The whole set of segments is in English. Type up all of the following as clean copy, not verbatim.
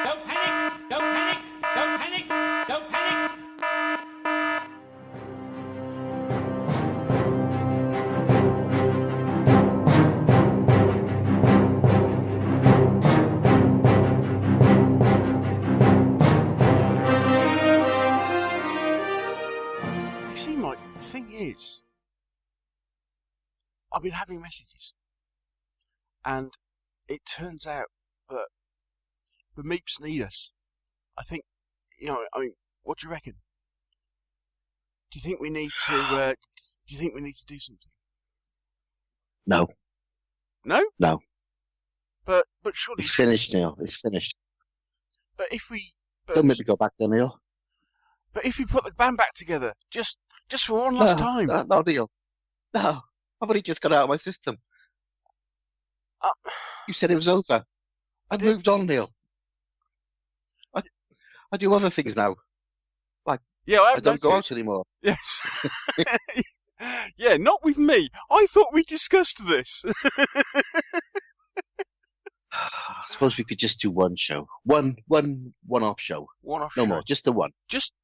Don't panic! Don't panic! Don't panic! Don't panic! You see, Mike, the thing is, I've been having messages, and it turns out that the Meeps need us. I think, what do you reckon? Do you think we need to? Do something? No. No. No. But surely it's finished, Neil. It's finished. But if we don't make me go back there, Neil. But if we put the band back together, just for one last time. No, Neil. No, I've only just got out of my system. You said it was over. I've moved on, Neil. I do other things now. Like, yeah, I don't go out anymore. Yes. Yeah, not with me. I thought we discussed this. I suppose we could just do one show, one-off show. One-off no show. more, just the one.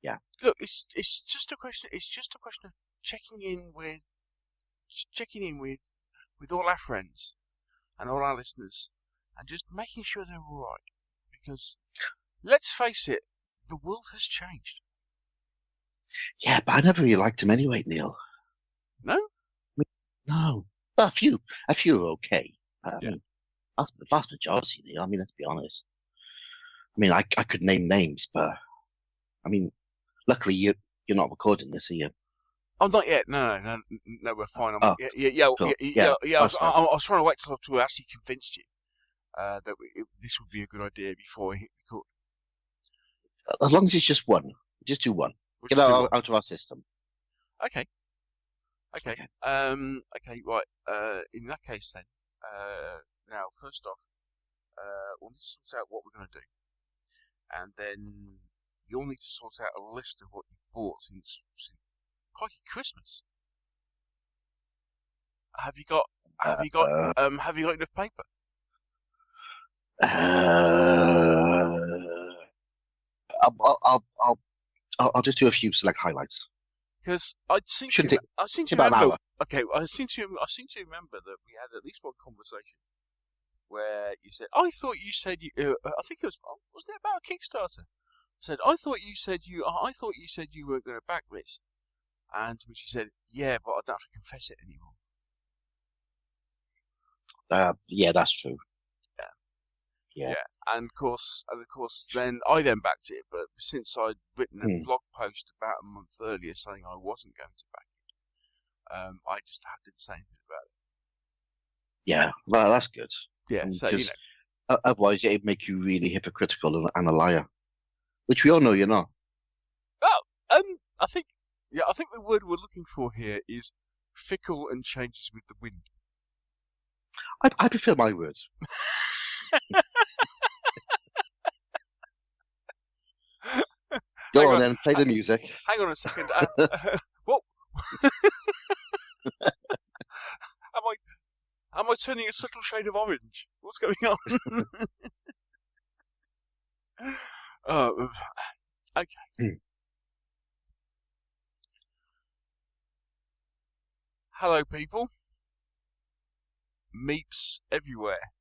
Yeah. Look, it's just a question. It's just a question of checking in with all our friends and all our listeners, and just making sure they're all right. Because let's face it, the world has changed. Yeah, but I never really liked him anyway, Neil. No? No. Well, a few are okay. Yeah. The vast majority, Neil. I mean, let's be honest. I mean, I could name names, but I mean, luckily you're not recording this, are you? Oh, not yet. No, we're fine. Cool. I was trying to wait till I actually convinced you that this would be a good idea before we hit record. As long as it's just one, just do one. Get out of our system. Okay. Right. In that case, then. Now, first off, we'll need to sort out what we're going to do, and then you'll need to sort out a list of what you bought since Christmas. Have you got enough paper? I'll just do a few select highlights. Because I seem to about remember. an hour. Okay, I seem to remember that we had at least one conversation where you said, "I thought you said you." I think it wasn't it about a Kickstarter? I said, "I thought you said you weren't going to back this," and which you said, "Yeah, but I don't have to confess it anymore." Yeah, that's true. Yeah. And of course, then I backed it. But since I'd written a blog post about a month earlier saying I wasn't going to back it, I just didn't say anything about it. Yeah, well, that's good. Yeah, so otherwise it'd make you really hypocritical and a liar, which we all know you're not. Well, I think the word we're looking for here is fickle and changes with the wind. I prefer my words. Go on then, play the music. Hang on a second. What? Am I turning a subtle shade of orange? What's going on? Okay. Hello, people. Meeps everywhere.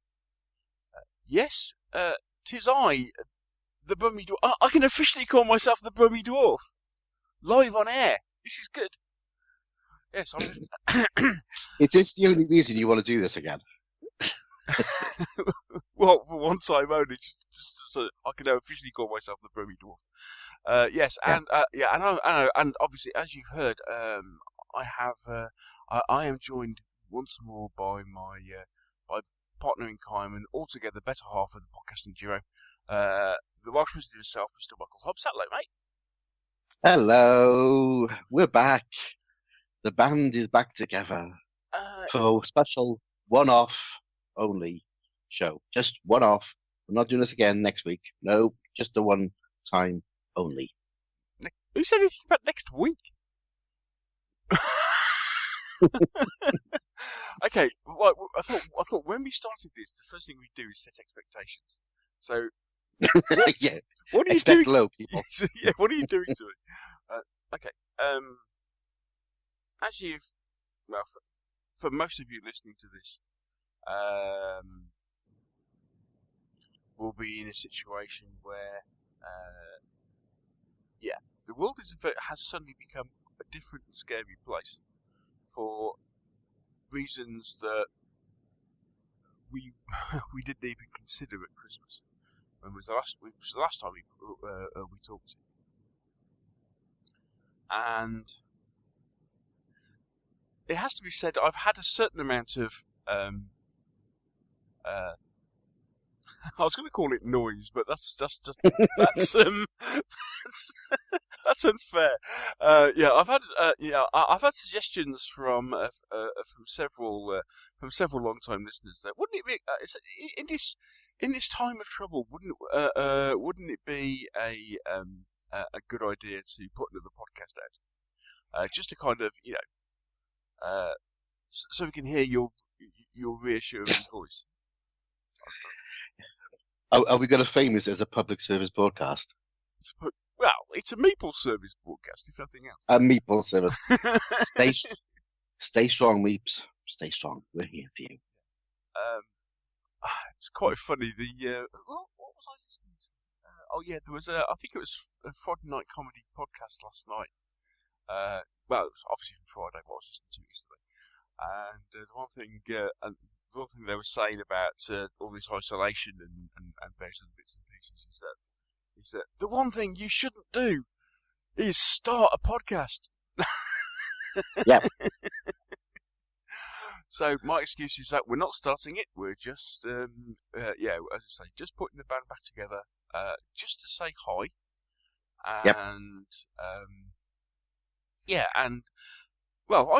Yes, 'tis I, the Brummy Dwarf. I can officially call myself the Brummy Dwarf. Live on air. This is good. Yes, I'm just... Is this the only reason you want to do this again? Well, for one time only, just so I can officially call myself the Brummy Dwarf. Yes, yeah. And I know, and obviously, as you've heard, I am joined once more by my partner in crime and altogether better half of the podcasting duo, the Welsh Wizard himself, Mr. Michael Hobbs. Hello, mate. Hello, we're back. The band is back together for a special one-off only show. Just one-off. We're not doing this again next week. No, just the one time only. Who said anything about next week? Okay, well, I thought when we started this, the first thing we do is set expectations. So Yeah. What are you Expect doing? low, people. Yeah, what are you doing to it? Okay. As you've, well, for most of you listening to this, we'll be in a situation where, the world has suddenly become a different and scary place for reasons that we we didn't even consider at Christmas. When was the last time we talked? And it has to be said, I've had a certain amount of I was going to call it noise, but that's that's that's unfair. I've had suggestions from several long-time listeners that wouldn't it be in this time of trouble, wouldn't it be a good idea to put another podcast out, just to kind of so we can hear your reassuring voice. Are we going to famous as a public service broadcast? It's a Meeples service broadcast, if nothing else. A Meeples service. Stay strong, Meeps. Stay strong. We're here for you. It's quite funny. What was I listening to? There was I think it was a Friday night comedy podcast last night. It was obviously from Friday, but I was listening to it yesterday. And the one thing they were saying about all this isolation and various other bits and pieces is that the one thing you shouldn't do is start a podcast. Yep. So my excuse is that we're not starting it. We're just, as I say, just putting the band back together, just to say hi. And,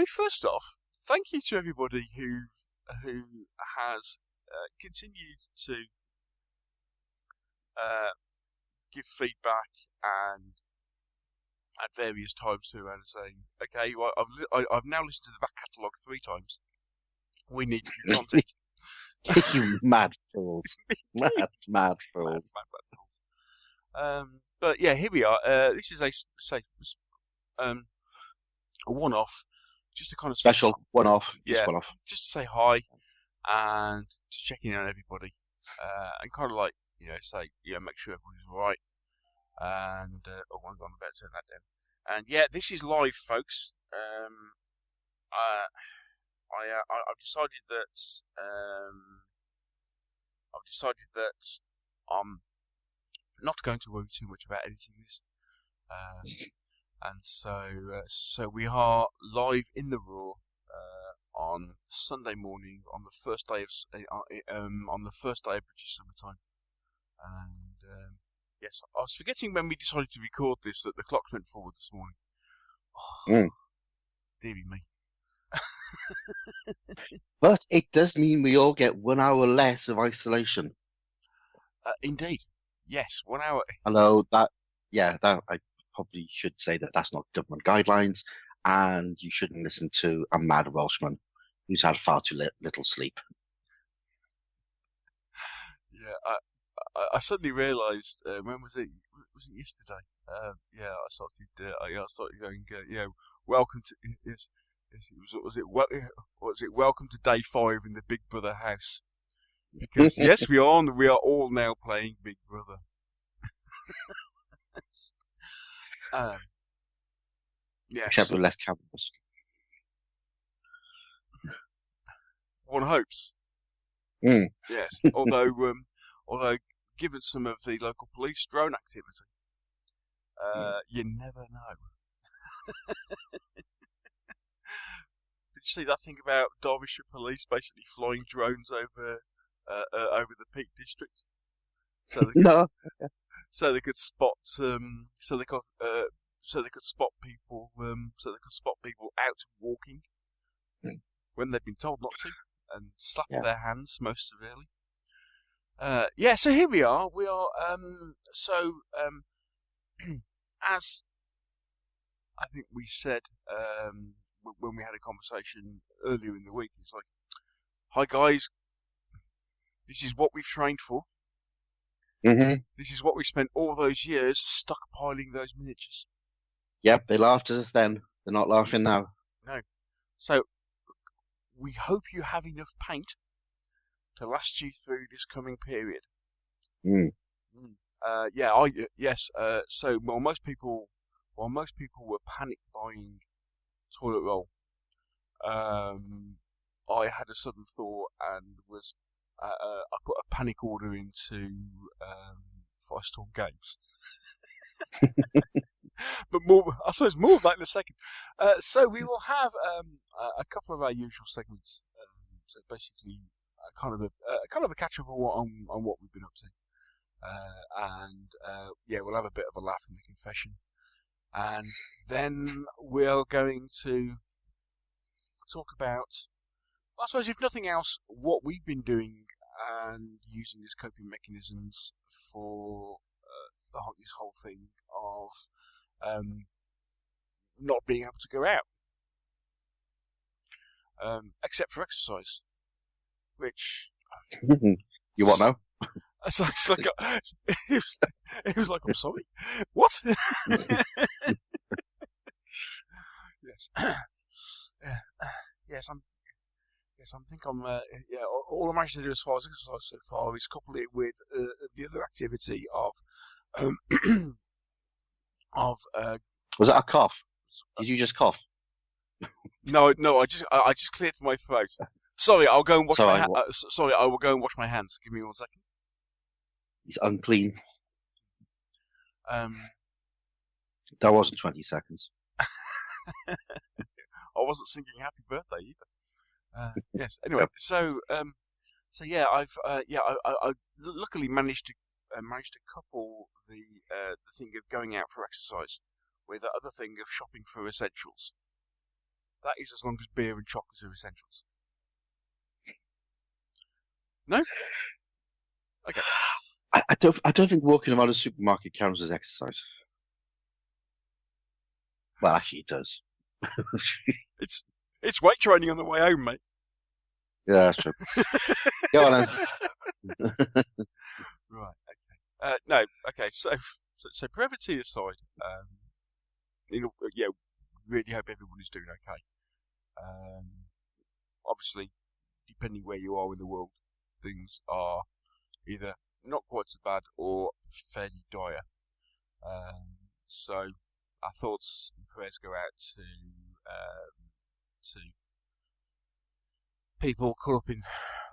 first off, thank you to everybody who has continued to give feedback and at various times too, and saying, okay, well, I've now listened to the back catalogue 3 times. We need new content. You mad fools. mad fools. But yeah, here we are. This is a one-off, just a kind of special one-off. One-off. Just to say hi and to check in on everybody, and kind of like say make sure everybody's all right. And one on the better turn that down. And yeah, this is live, folks. I've decided that I'm not going to worry too much about editing this, and so we are live in the Raw on Sunday morning on the first day of British summertime, and yes, I was forgetting when we decided to record this that the clock went forward this morning. Oh, dearie me. But it does mean we all get 1 hour less of isolation. Indeed. Yes, 1 hour. Although that I probably should say that that's not government guidelines, and you shouldn't listen to a mad Welshman who's had far too little sleep. Yeah, I suddenly realised when was it? Was it yesterday? I started going. Welcome to yes. Was it welcome to day 5 in the Big Brother house? Because yes, we are all now playing Big Brother. Yes. Except with less cameras. One hopes. Yes. Although given some of the local police drone activity, you never know. Did you see that thing about Derbyshire police basically flying drones over the Peak District? So they could spot people out walking when they've been told not to, and slap their hands most severely. So here we are. We are as I think we said when we had a conversation earlier in the week. It's like, hi guys, this is what we've trained for. Mm-hmm. This is what we spent all those years stockpiling those miniatures. Yep, they laughed at us then. They're not laughing now. No. So, we hope you have enough paint to last you through this coming period. Mm. Yes. So, while most people were panic buying toilet roll, I had a sudden thought and was I put a panic order into Firestorm Games. But I suppose more of that in a second. So we will have a couple of our usual segments. So basically, kind of a catch up on what we've been up to, we'll have a bit of a laugh in the confession, and then we're going to talk about, I suppose, if nothing else, what we've been doing and using as coping mechanisms for this whole thing of not being able to go out, except for exercise, which You want to know? it's like it was like, I'm sorry, what? Yes, I think I'm. All I managed to do as far as exercise so far is couple it with the other activity of Was that a cough? Did you just cough? No, I just cleared my throat. Sorry, I'll go and wash Sorry, my what? sorry, I will go and wash my hands. Give me 1 second. He's unclean. Um, That wasn't 20 seconds. I wasn't singing "Happy Birthday" either. Yes. Anyway, so yeah, I've I luckily managed to couple the thing of going out for exercise with the other thing of shopping for essentials. That is as long as beer and chocolates are essentials. No? Okay. I don't think walking around a supermarket counts as exercise. Well, actually, it does. It's weight training on the way home, mate. Yeah, that's true. Go on then. Right. Okay. No. Okay. So brevity aside, really hope everyone is doing okay. Obviously, depending where you are in the world, things are either not quite so bad or fairly dire. So our thoughts and prayers go out to people caught up in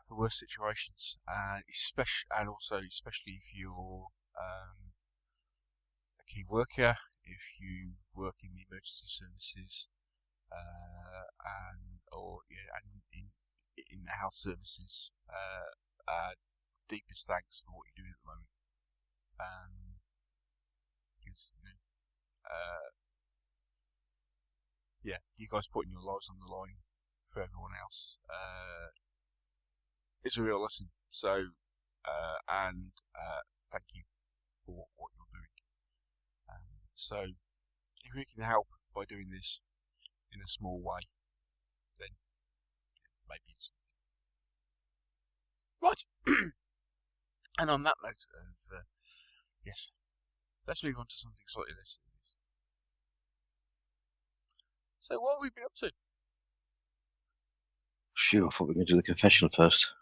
the worst situations, and especially if you're a key worker, if you work in the emergency services, in the health services. Deepest thanks for what you're doing at the moment. Because you guys putting your lives on the line for everyone else is a real lesson. So, thank you for what you're doing. So, if we can help by doing this in a small way, then maybe it's right. And on that note of yes, let's move on to something slightly less serious. So, what have we been up to? Phew, I thought we were going to do the confession first.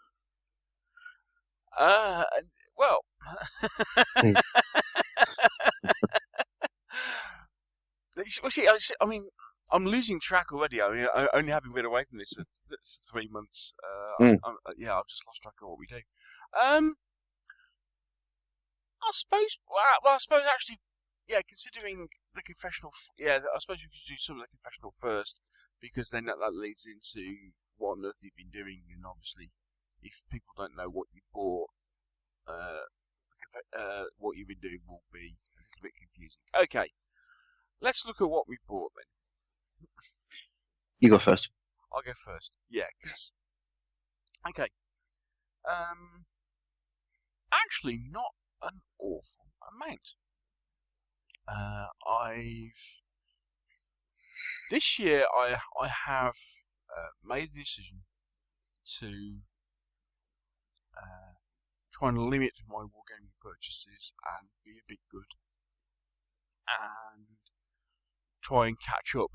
Well, I mean, I'm losing track already. I mean, only having been away from this for 3 months. I've just lost track of what we do. I suppose. Well, I suppose actually, considering the confessional, I suppose we could do some of the confessional first, because then that leads into what on earth you've been doing, and obviously, if people don't know what you bought, what you've been doing will be a little bit confusing. Okay, let's look at what we bought then. You go first. I'll go first. Yeah, because okay, actually not an awful amount. This year I have made a decision to try and limit my wargaming purchases and be a bit good, and try and catch up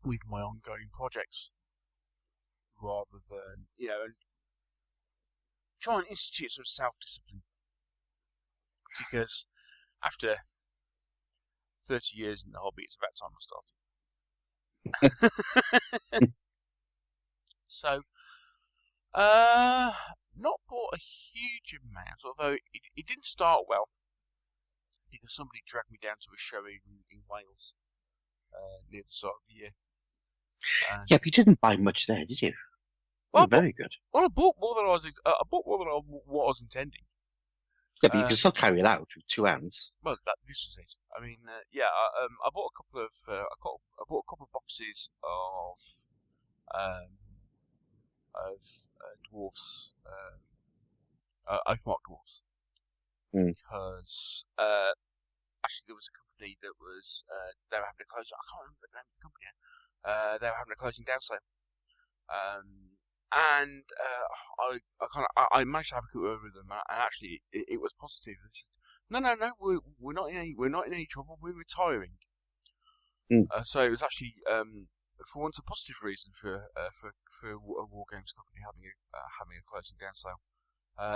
with my ongoing projects, rather than, and try and institute some self-discipline. Because after 30 years in the hobby, it's about time I started. So, not bought a huge amount, although it didn't start well, because somebody dragged me down to a show in Wales near the start of the year. Yeah, but you didn't buy much there, did you? Well, very good. Well, I bought more than what I was intending. Yeah, but you can still carry it out with two hands. Well, this was it. I mean, I bought a couple of I bought a couple of boxes of dwarfs, oathmark dwarfs, because actually there was a company that was they were having a closing. I can't remember the name of the company now. They were having a closing down sale, and I managed to have a quick word with them, and actually it was positive. They said, no, we're not in any trouble. We're retiring. So it was actually for once a positive reason for a war games company having a closing down sale.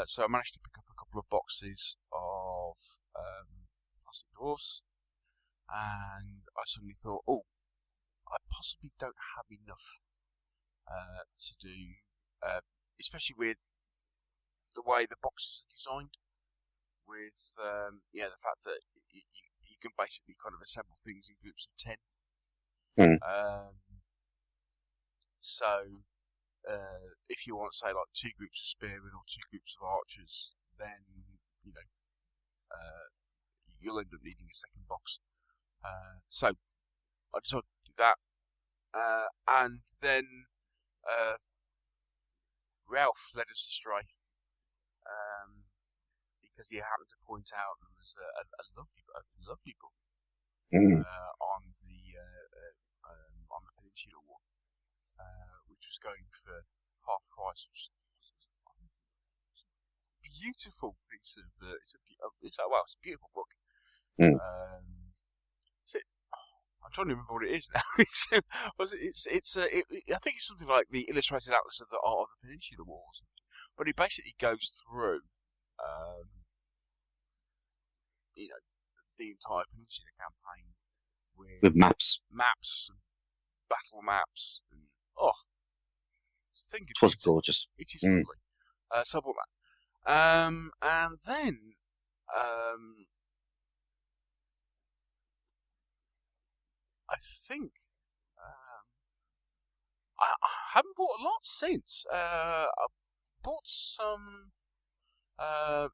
So I managed to pick up a couple of boxes of plastic dwarfs, and I suddenly thought, I possibly don't have enough to do, especially with the way the boxes are designed, with the fact that you can basically kind of assemble things in groups of 10. So if you want, say, like 2 groups of spearmen or 2 groups of archers, then you'll end up needing a second box. So I decided to do that, and then Ralph led us astray, because he happened to point out there was a lovely book on the Peninsula War, which was going for half price. Which is a beautiful piece of it's a beautiful book. I'm trying to remember what it is now. I think it's something like the Illustrated Atlas of the Peninsula Wars, but it basically goes through, the entire Peninsula campaign with maps, and battle maps, and it was gorgeous. It is lovely. So I bought that, and then I think I haven't bought a lot since. I bought some. I've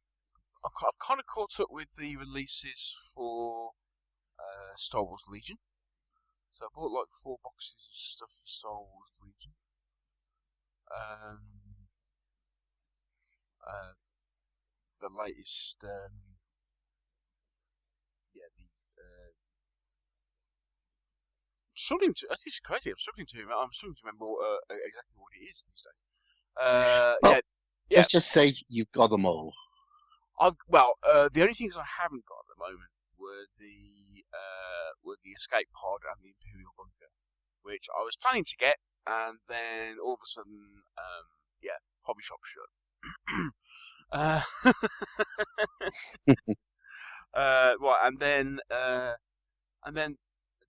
kind of caught up with the releases for Star Wars Legion. So I bought like 4 boxes of stuff for Star Wars Legion. The latest, struggling to. This is crazy. I'm struggling to remember exactly what it is these days. Let's just say you've got them all. The only things I haven't got at the moment were the escape pod and the Imperial bunker, which I was planning to get, and then all of a sudden, hobby shop shut. And then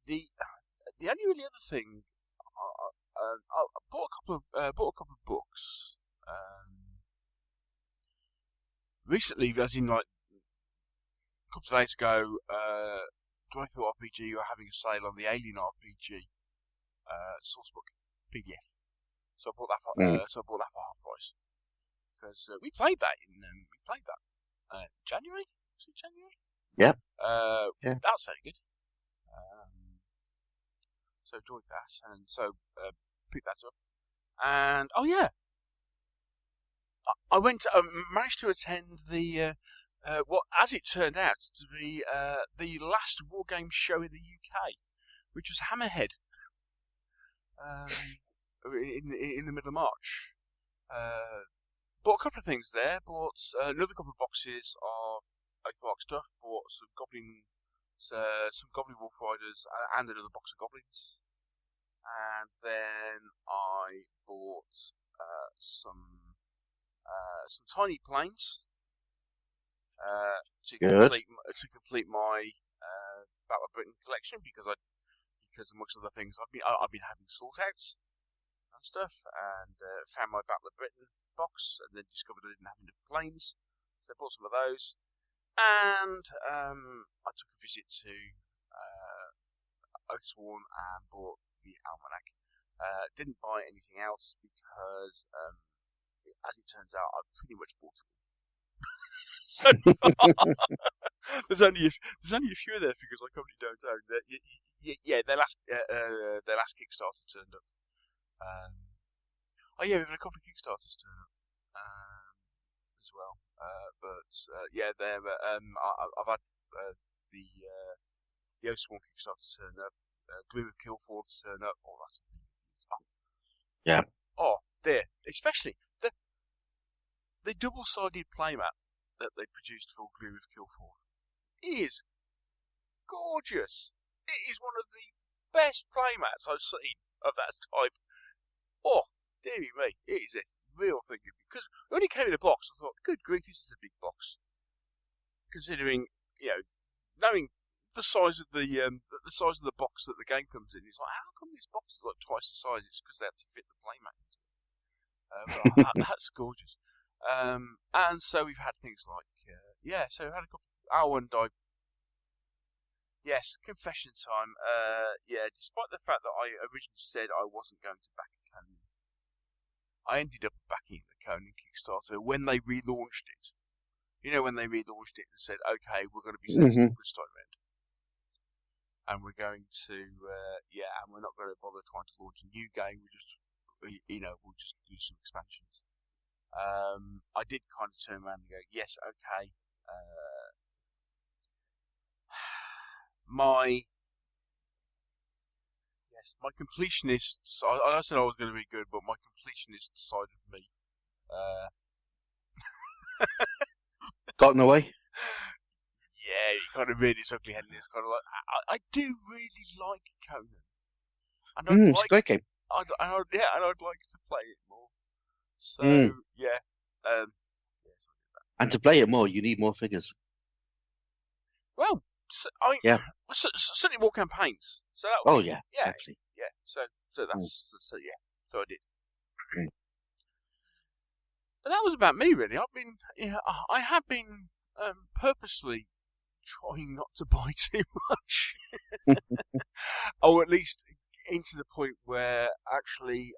the only really other thing, I bought a couple of books. Recently, as in like a couple of days ago, Drive-Thru RPG were having a sale on the Alien RPG sourcebook PDF. So I bought that for half price, because we played that January. Was it January? Yep. That was very good. So enjoyed that, and so picked that up. And I managed to attend the what, as it turned out to be the last war game show in the UK, which was Hammerhead, in the middle of March, Bought a couple of things there. Bought another couple of boxes of Oathmark stuff. Bought some Goblin Wolf Riders and another box of Goblins. And then I bought some tiny planes to complete my Battle of Britain collection because amongst other things I've been having sort outs and stuff, and found my Battle of Britain box, and then discovered I didn't have enough planes, so I bought some of those. And I took a visit to Oathsworn and bought the almanac. Didn't buy anything else because, as it turns out, I've pretty much bought it. So far, there's only a few of their figures I currently don't own. Their last Kickstarter turned up. We've had a couple of Kickstarters turn up as well. I've had the Oathsworn Kickstarter turn up, Gloom of Kilforth turn up, all that sort of thing. Yeah. Oh dear, especially the double-sided playmat that they produced for Gloom of Kilforth is gorgeous. It is one of the best playmats I've seen of that type. Oh, dearie me, it is a real thing. Because when it came in a box, I thought, good grief, this is a big box. Considering, knowing the size of the box that the game comes in, it's like, how come this box is like twice the size? It's because they had to fit the playmat into it. That's gorgeous. And so we've had things like, so we've had a couple. Yes, confession time. Despite the fact that I originally said I wasn't going to back a Conan, I ended up backing the Conan Kickstarter when they relaunched it. When they relaunched it and said, okay, we're going to be sensible this time round. And we're going to, and we're not going to bother trying to launch a new game. We'll just do some expansions. I did kind of turn around and go, yes, okay. My completionists. I said I was going to be good, but my completionist side of me got in the way. Yeah, it kind of reared its ugly head, and it's kind of like I do really like Conan, and It's a great game. I'd like to play it more. So and to play it more, you need more figures. Well, certainly more campaigns. So that definitely. Yeah. So that's so I did. But that was about me, really. I have been purposely trying not to buy too much, or at least into the point where actually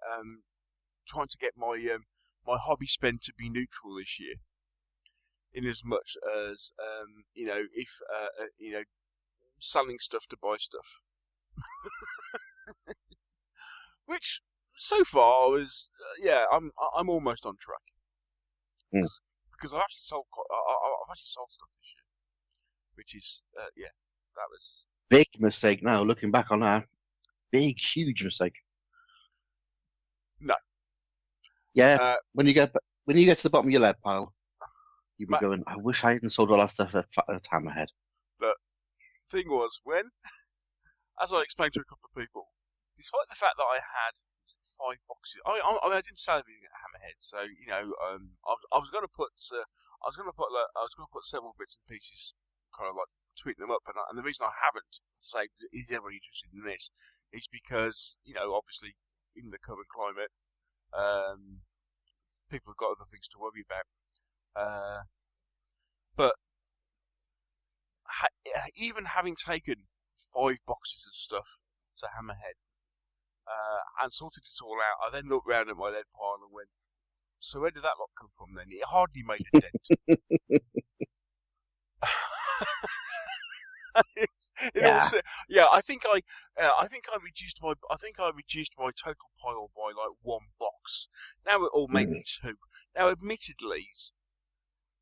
trying to get my my hobby spend to be neutral this year. In as much as selling stuff to buy stuff, which so far is I'm almost on track. Because I've actually sold stuff this year, which is that was big mistake. Now looking back on that, big huge mistake. No. Yeah, when you get to the bottom of your lead pile, you'll be going, I wish I hadn't sold all that stuff at Hammerhead. But the thing was, as I explained to a couple of people, despite the fact that I had 5 boxes, I didn't sell everything at Hammerhead, so I was going to put several bits and pieces, kind of like tweet them up, and the reason I haven't say is everybody interested in this is because obviously in the current climate, people have got other things to worry about. But even having taken 5 boxes of stuff to Hammerhead and sorted it all out, I then looked round at my lead pile and went, so where did that lot come from then? It hardly made a dent. I think I reduced my total pile by like 1 box. Now it all maybe 2. Now, admittedly,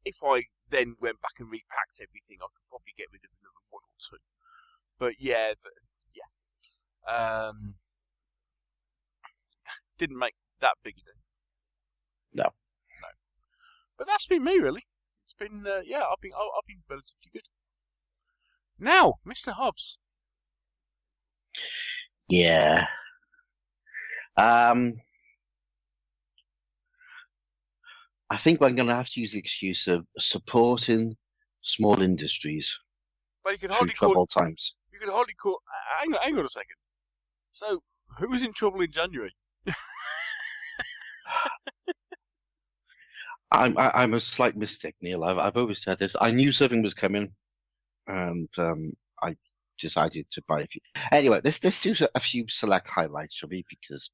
if I then went back and repacked everything, I could probably get rid of another 1 or 2. But didn't make that big a deal. No. But that's been me, really. It's been, I've been relatively good. Now, Mr. Hobbs. Yeah. I think I'm going to have to use the excuse of supporting small industries But you could through hardly troubled times. You could hardly call. Hang on a second. So, who was in trouble in January? I'm a slight mystic, Neil. I've always said this. I knew something was coming, and I decided to buy a few. Anyway, let's do a few select highlights for me because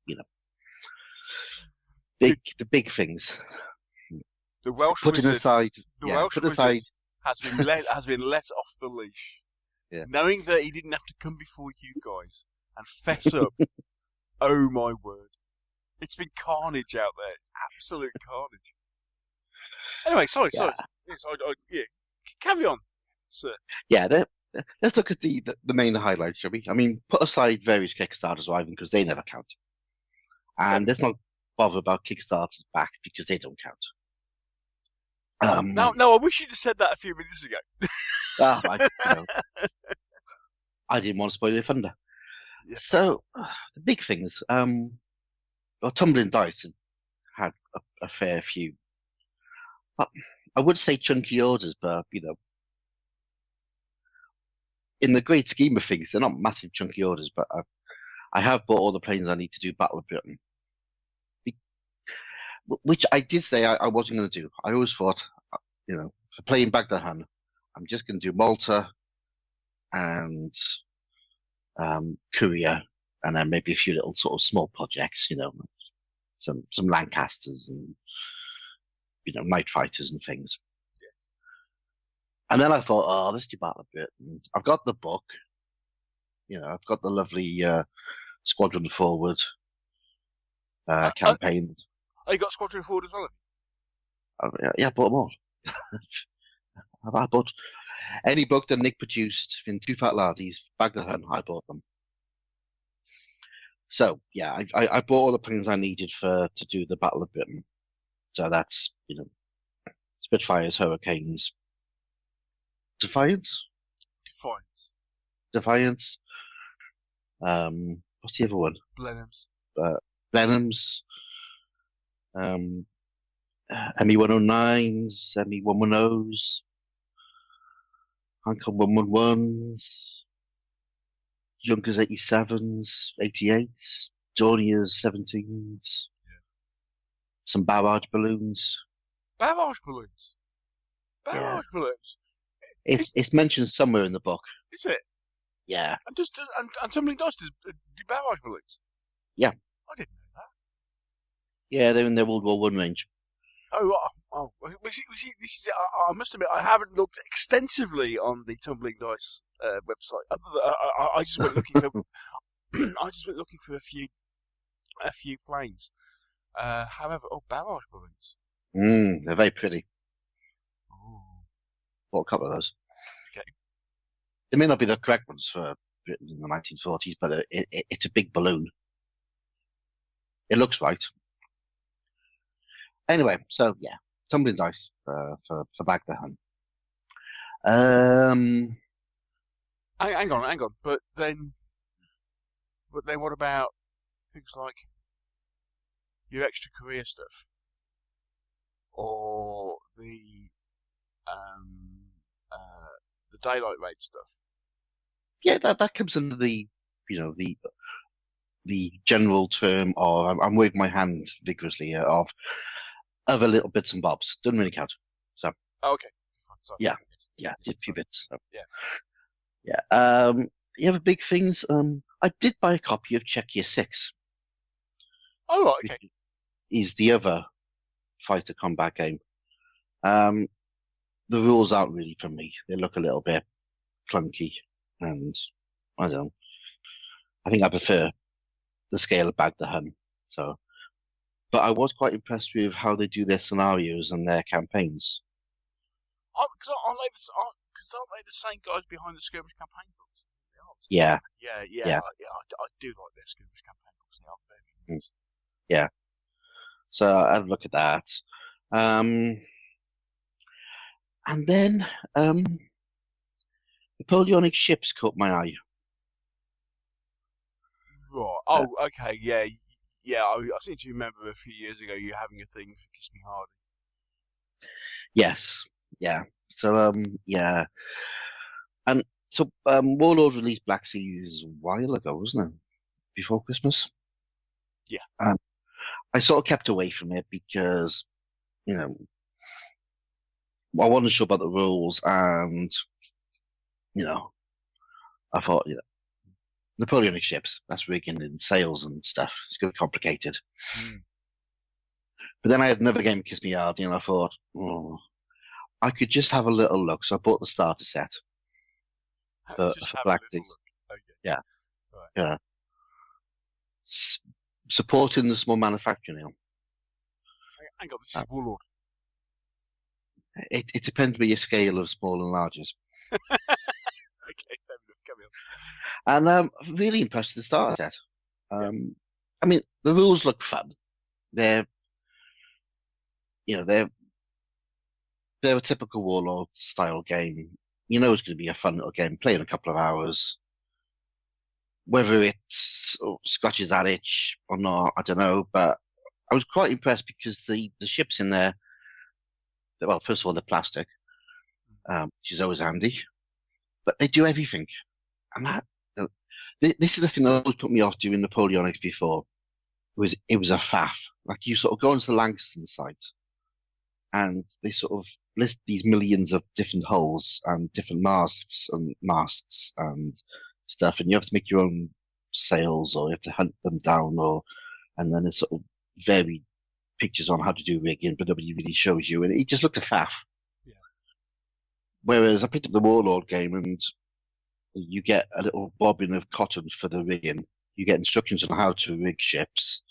the big things. The Welsh Putting wizard, aside, Welsh wizard has been let off the leash. Yeah. Knowing that he didn't have to come before you guys and fess up. Oh my word! It's been carnage out there. It's absolute carnage. Anyway, sorry. Yes, carry on, sir. Yeah, let's look at the main highlights, shall we? I mean, put aside various Kickstarters, Ivan, because they never count. And let's not bother about Kickstarters back because they don't count. No, I wish you'd have said that a few minutes ago. I didn't want to spoil your thunder. Yeah. So, the big things. Tumbling Dice had a fair few. I would say chunky orders, but, in the great scheme of things, they're not massive chunky orders, but I have bought all the planes I need to do Battle of Britain. Which I did say I wasn't going to do. I always thought, for playing Back the Hun, I'm just going to do Malta and Korea, and then maybe a few little sort of small projects, some Lancasters and night fighters and things. Yes. And then I thought, let's do Battle of Britain. I've got the book, I've got the lovely Squadron Forward campaign. Oh, you got Squadron Forward as well? Yeah, I bought them all. I bought any book that Nick produced in Two Fat Laddies, Bag the Hun, I bought them. So, yeah, I bought all the planes I needed to do the Battle of Britain. So that's, Spitfires, Hurricanes, Defiance. What's the other one? Blenheims. Blenheims. ME-109s, ME-110s, Hancock 111s, Junkers 87s, 88s, Dorniers 17s, some barrage balloons. Barrage balloons? Barrage balloons? It's mentioned somewhere in the book. Is it? Yeah. And Tumbling Dice do barrage balloons? Yeah. I didn't know that. Yeah, they're in their World War I range. Oh. This is. I must admit, I haven't looked extensively on the Tumbling Dice website. I just went looking for. I just went looking for a few planes. However, barrage balloons. They're very pretty. Ooh. Bought a couple of those. Okay. They may not be the correct ones for Britain in the 1940s, but it's a big balloon. It looks right. Anyway, so yeah, Tumbling Dice for Bag the Hun. Hang on. But then what about things like your extra career stuff, or the daylight raid stuff? Yeah, that comes under the general term of I'm waving my hand vigorously of other little bits and bobs. Doesn't really count. So. Oh, okay. Sorry. Yeah, just a few bits. So. Yeah. The other big things. I did buy a copy of Check Your Six. Oh, right, okay. Is the other fighter combat game. The rules aren't really for me. They look a little bit clunky, and I don't know. I think I prefer the scale of Bag the Hun. So. But I was quite impressed with how they do their scenarios and their campaigns. Because aren't they the same guys behind the Skirmish campaign books? Yeah. I do like their Skirmish campaign books. They are very nice. Yeah. So I had a look at that. And then Napoleonic ships caught my eye. Right. Oh, okay. Yeah. Yeah. I seem to remember a few years ago you having a thing for Kiss Me Hard. Yes, yeah. So yeah, and so Warlord released Black Seas a while ago, wasn't it? Before Christmas. Yeah. I sort of kept away from it because you know I wanted to show about the rules, and you know I thought Napoleonic ships, that's rigging and sails and stuff. It's going to be complicated. Mm. But then I had another game of Kiss Me Hard, and I thought, I could just have a little look. So I bought the starter set for Black Seas. Okay. Yeah. Right. Yeah. Supporting the small manufacturing. Hang on, this is Warlord. It depends on your scale of small and larges. Okay, fair enough. Carry on. And I'm really impressed with the starter set. I mean, the rules look fun. They're a typical Warlord style game. You know it's going to be a fun little game. Play in a couple of hours. Whether it scratches that itch or not, I don't know. But I was quite impressed because the ships in there, well, first of all, they're plastic, which is always handy. But they do everything. And this is the thing that always put me off doing Napoleonics before. It was a faff. Like you sort of go onto the Langston site, and they sort of list these millions of different hulls and different masts and stuff, and you have to make your own sails, or you have to hunt them down, and then there's sort of varied pictures on how to do rigging, but nobody really shows you, and it just looked a faff. Yeah. Whereas I picked up the Warlord game, and you get a little bobbin of cotton for the rigging. You get instructions on how to rig ships.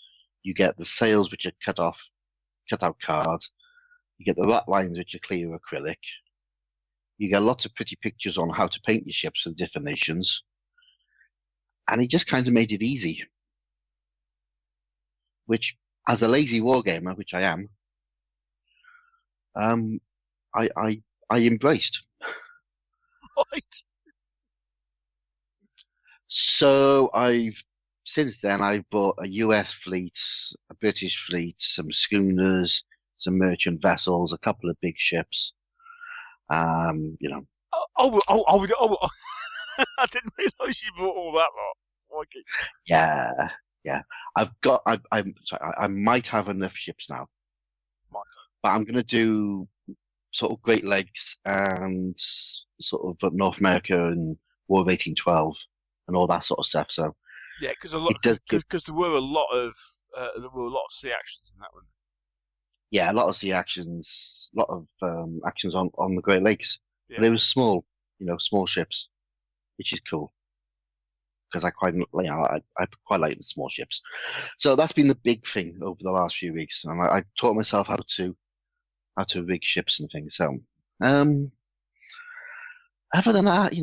You get the sails, which are cut out card. You get the rat lines, which are clear acrylic. You get lots of pretty pictures on how to paint your ships for the different nations. And he just kind of made it easy. Which, as a lazy wargamer, which I am, I embraced. Right. So since then I've bought a US fleet, a British fleet, some schooners, some merchant vessels, a couple of big ships. I didn't realise you bought all that lot. Okay. Yeah. I might have enough ships now. Might. But I'm going to do sort of Great Lakes and sort of North America and War of 1812 and all that sort of stuff. So yeah, because there were a lot of sea actions in that one. Yeah, a lot of sea actions, a lot of actions on the Great Lakes. Yeah. But it was small, small ships, which is cool because I quite like the small ships. So that's been the big thing over the last few weeks, and I taught myself how to rig ships and things. So, other than that,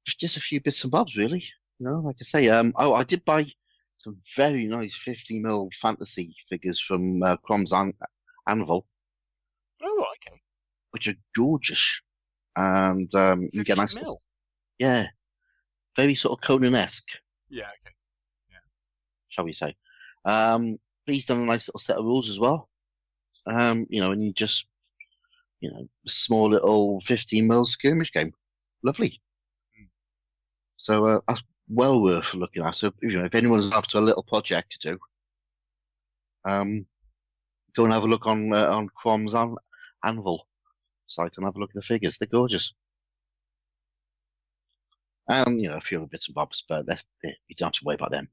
just a few bits and bobs, really. Like I say, I did buy some very nice 50mm fantasy figures from Crom's Anvil. Oh, okay. Which are gorgeous, and you get nice. Mil? Yeah, very sort of Conan-esque. Yeah, okay. Yeah. Shall we say? He's done a nice little set of rules as well. And you just, a small little 15mm skirmish game. Lovely. Mm. So that's well worth looking at. So if anyone's after a little project to do, go and have a look on Crom's Anvil site and have a look at the figures. They're gorgeous. And, a few other bits and bobs, but you don't have to worry about them.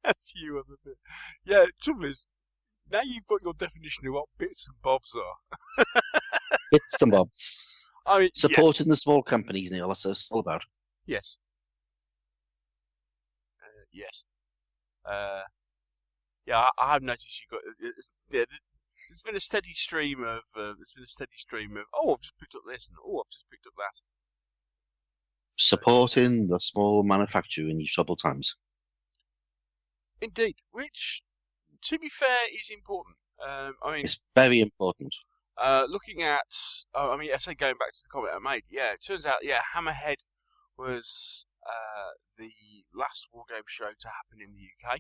A few other bits. Yeah, trouble is, now you've got your definition of what bits and bobs are. Bits and bobs. I mean, supporting the small companies, Neil, that's what it's all about. Yes. Yes. Yeah, I have noticed you got. There's been a steady stream of. Oh, I've just picked up this, and I've just picked up that. Supporting the small manufacturer in these troubled times. Indeed, which, to be fair, is important. I mean, It's very important. looking at, I say going back to the comment I made, yeah, it turns out, Hammerhead was the last Wargame show to happen in the UK.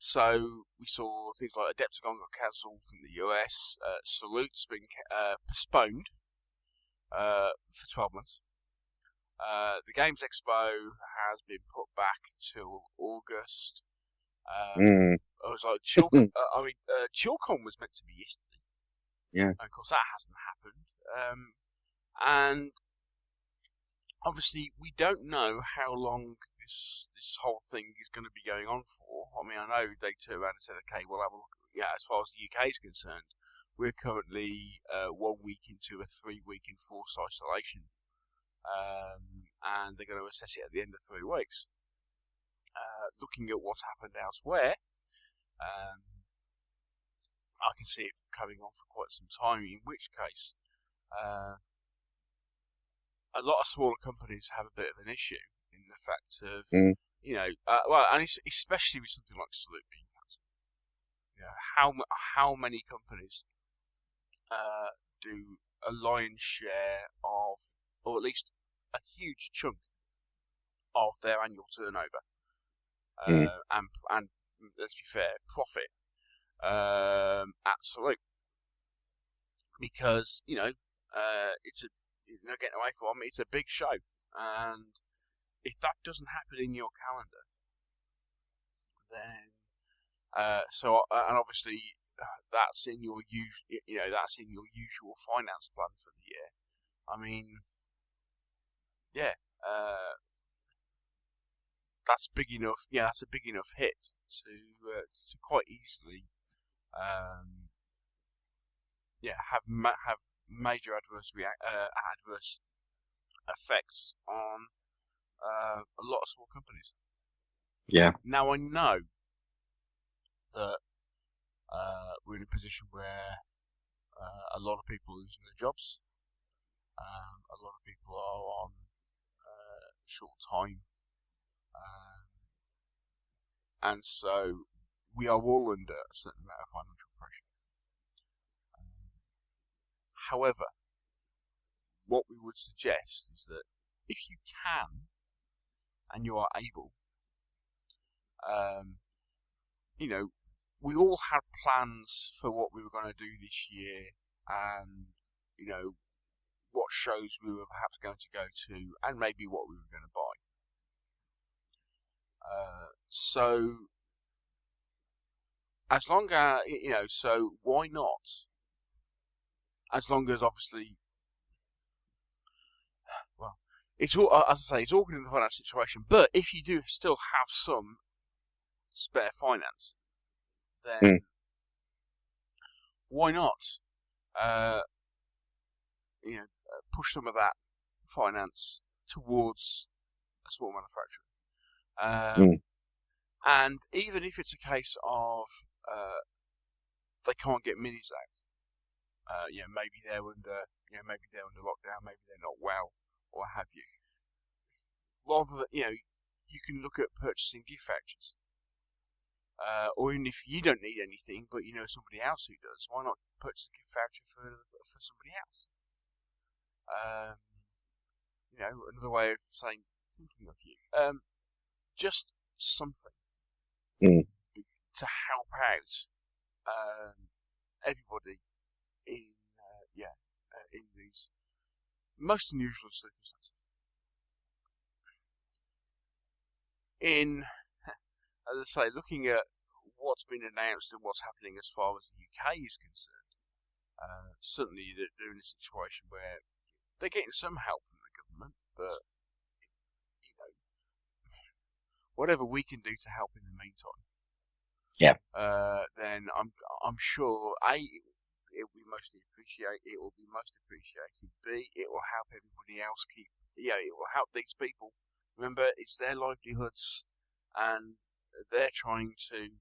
So we saw things like Adepticon got cancelled in the US, Salute's been postponed for 12 months. The Games Expo has been put back till August. I was like, ChillCon was meant to be yesterday. Yeah. And of course, that hasn't happened. And obviously, we don't know how long this whole thing is going to be going on for. I mean, I know they turned around and said, okay, we'll have a look. Yeah, as far as the UK is concerned, we're currently 1 week into a 3-week enforced isolation. And they're going to assess it at the end of 3 weeks. Looking at what's happened elsewhere, I can see it coming on for quite some time, in which case a lot of smaller companies have a bit of an issue in the fact of, and especially with something like Salute being cancelled. How many companies do a lion's share of, or at least a huge chunk of their annual turnover, and let's be fair, profit at Salute, because it's no getting away from it. It's a big show, and if that doesn't happen in your calendar, then and obviously that's in your usual finance plan for the year. I mean, that's big enough. Yeah, that's a big enough hit to quite easily, have major adverse effects on a lot of small companies. Yeah. Now I know that we're in a position where a lot of people are losing their jobs. A lot of people are on short time, and so we are all under a certain amount of financial pressure. However, what we would suggest is that if you can and you are able, we all had plans for what we were going to do this year, and what shows we were perhaps going to go to, and maybe what we were going to buy. So as long as so why not? As long as obviously, well, it's all, as I say, it's all good in the financial situation. But if you do still have some spare finance, then why not? Push some of that finance towards a small manufacturer. And even if it's a case of they can't get minis out, maybe they're under lockdown, maybe they're not well, or what have you. Rather than you can look at purchasing gift vouchers, or even if you don't need anything, but you know somebody else who does, why not purchase a gift voucher for somebody else? Another way of saying thinking of you. Just something to help out everybody in these most unusual circumstances. As I say, looking at what's been announced and what's happening as far as the UK is concerned, certainly they're in a situation where they're getting some help from the government, but whatever we can do to help in the meantime, then I'm sure it will be most appreciated. B, it will help everybody else it will help these people. Remember, it's their livelihoods, and they're trying to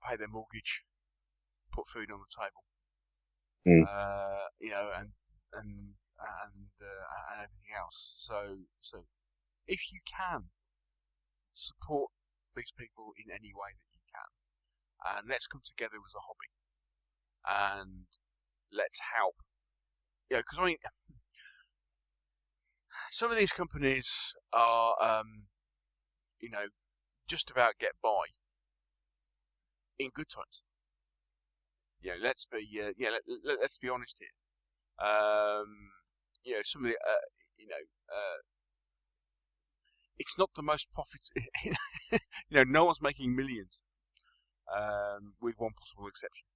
pay their mortgage, put food on the table, and everything else. So if you can support these people in any way that you and let's come together as a hobby, and let's help. Because I mean, some of these companies are, just about get by in good times. Let's be let's be honest here. Some of the it's not the most profit. No one's making millions, with one possible exception.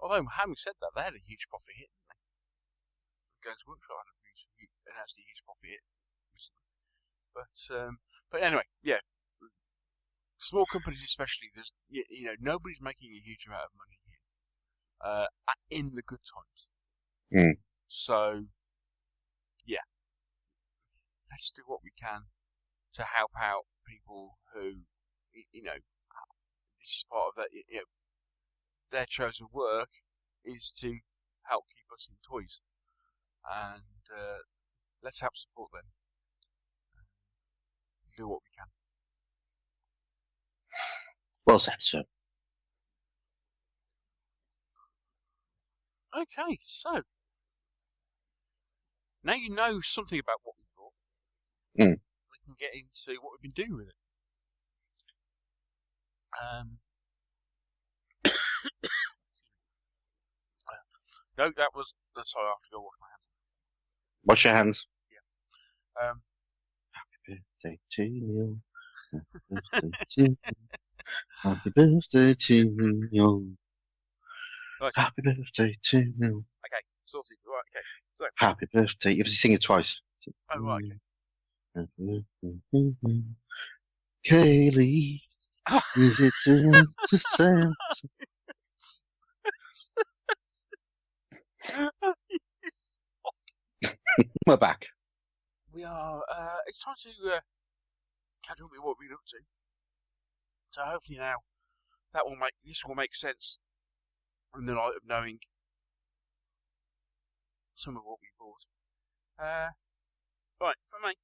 Although, having said that, they had a huge profit hit, didn't they? Games Workshop announced a huge profit hit recently. But anyway, yeah. Small companies especially, there's nobody's making a huge amount of money here in the good times. So yeah, let's do what we can to help out people who this is part of that. Their chosen work is to help keep us in toys, and let's help support them. Do what we can. Well said, sir. Okay, so now you know something about what we bought. We can get into what we've been doing with it. No, that was. Sorry, I have to go wash my hands. Wash your hands. Yeah. Happy birthday to you. Happy birthday to you. Right. Happy birthday to you. Okay, sorted. Right, okay. So. Happy birthday. You have to sing it twice. Oh, right, okay. Kaylee, is it to Sam? We're back. We are. It's time to catch up with what we're up to. So hopefully now this will make sense in the light of knowing some of what we bought. Right, from me.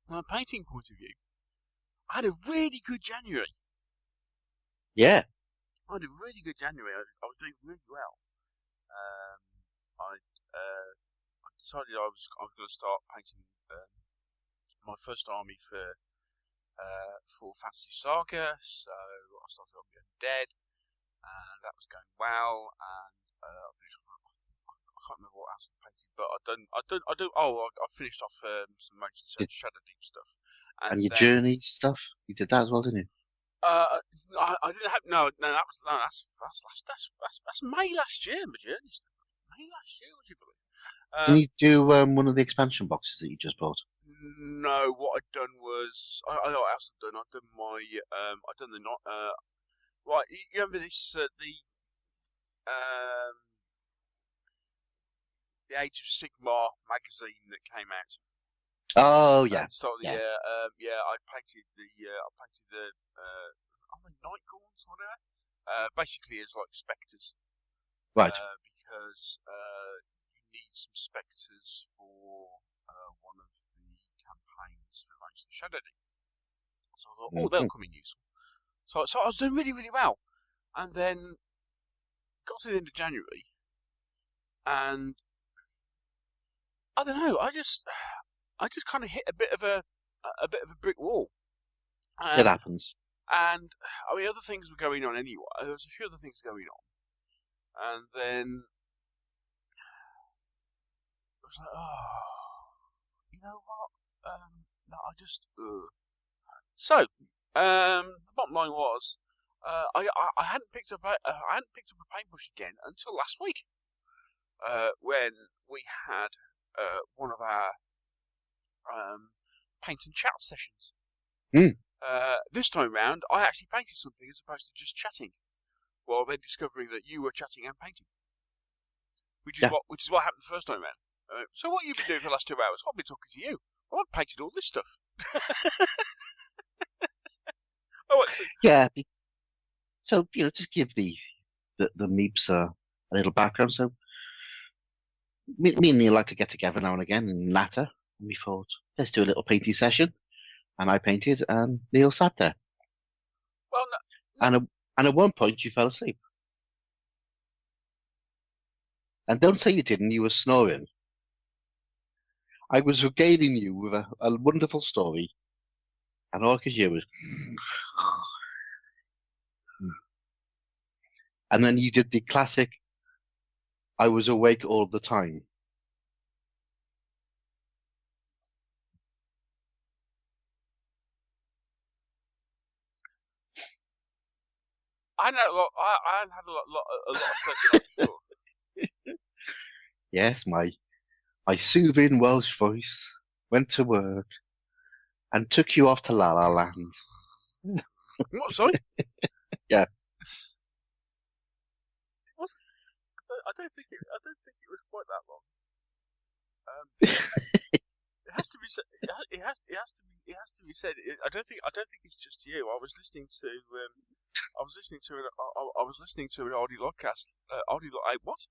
From a painting point of view, I had a really good January. Yeah. I had a really good January. I was doing really well. I decided I was going to start painting my first army for Fantasy Saga, so I started on Going Dead, and that was going well. And I can't remember what else I painted, but I finished off some Motion Shadow Deep stuff. And your journey stuff, you did that as well, didn't you? I didn't have that's May last year. My journey stuff. May last year, would you believe? Did you do one of the expansion boxes that you just bought? No, what I'd done was I know what else I've done. I've done my I've done the right. You remember this the Age of Sigmar magazine that came out? Oh yeah. Start of the year. I painted the Night Gaunts or whatever. Basically, as like spectres. Right. Because you need some spectres for one of the campaigns for Rangers of the Shadow Deep. So I thought, they'll come in useful. So I was doing really, really well. And then got to the end of January, and I don't know, I just kind of hit a bit of a brick wall. It happens. And I mean, other things were going on anyway. There was a few other things going on, and then I was like, you know what? No, I just. So, the bottom line was, I hadn't picked up a paintbrush again until last week, when we had one of our paint and chat sessions. This time round, I actually painted something as opposed to just chatting, while then discovering that you were chatting and painting, which is what happened the first time round. So what you've been doing for the last 2 hours? I've been talking to you. Well, I've painted all this stuff. Yeah. So just give the Meeps a little background. So me and Neil like to get together now and again and natter. And we thought, let's do a little painting session. and I painted, and Neil sat there. Well, no, And at one point, you fell asleep. And don't say you didn't, you were snoring. I was regaling you with a wonderful story, and all I could hear was. And then you did the classic, I was awake all the time. I hadn't had a lot of sleep the night before. Yes, my soothing Welsh voice went to work and took you off to La La Land. What? Sorry? Yeah. I don't think it was quite that long. It has to be said. It has to be said. I don't think it's just you. I was listening to an Audi Lodcast. What?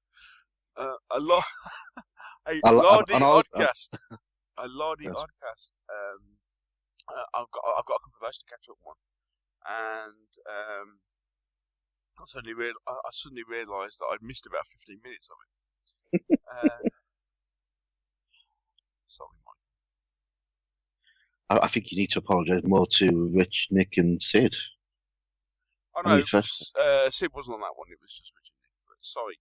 A Lardy Oddcast. A Lardy Oddcast. I've got a couple of those to catch up on, and I suddenly realised that I'd missed about 15 minutes of it. Sorry, Mike. I think you need to apologise more to Rich, Nick, and Sid. Oh no, Sid wasn't on that one. It was just Rich and Nick. But sorry,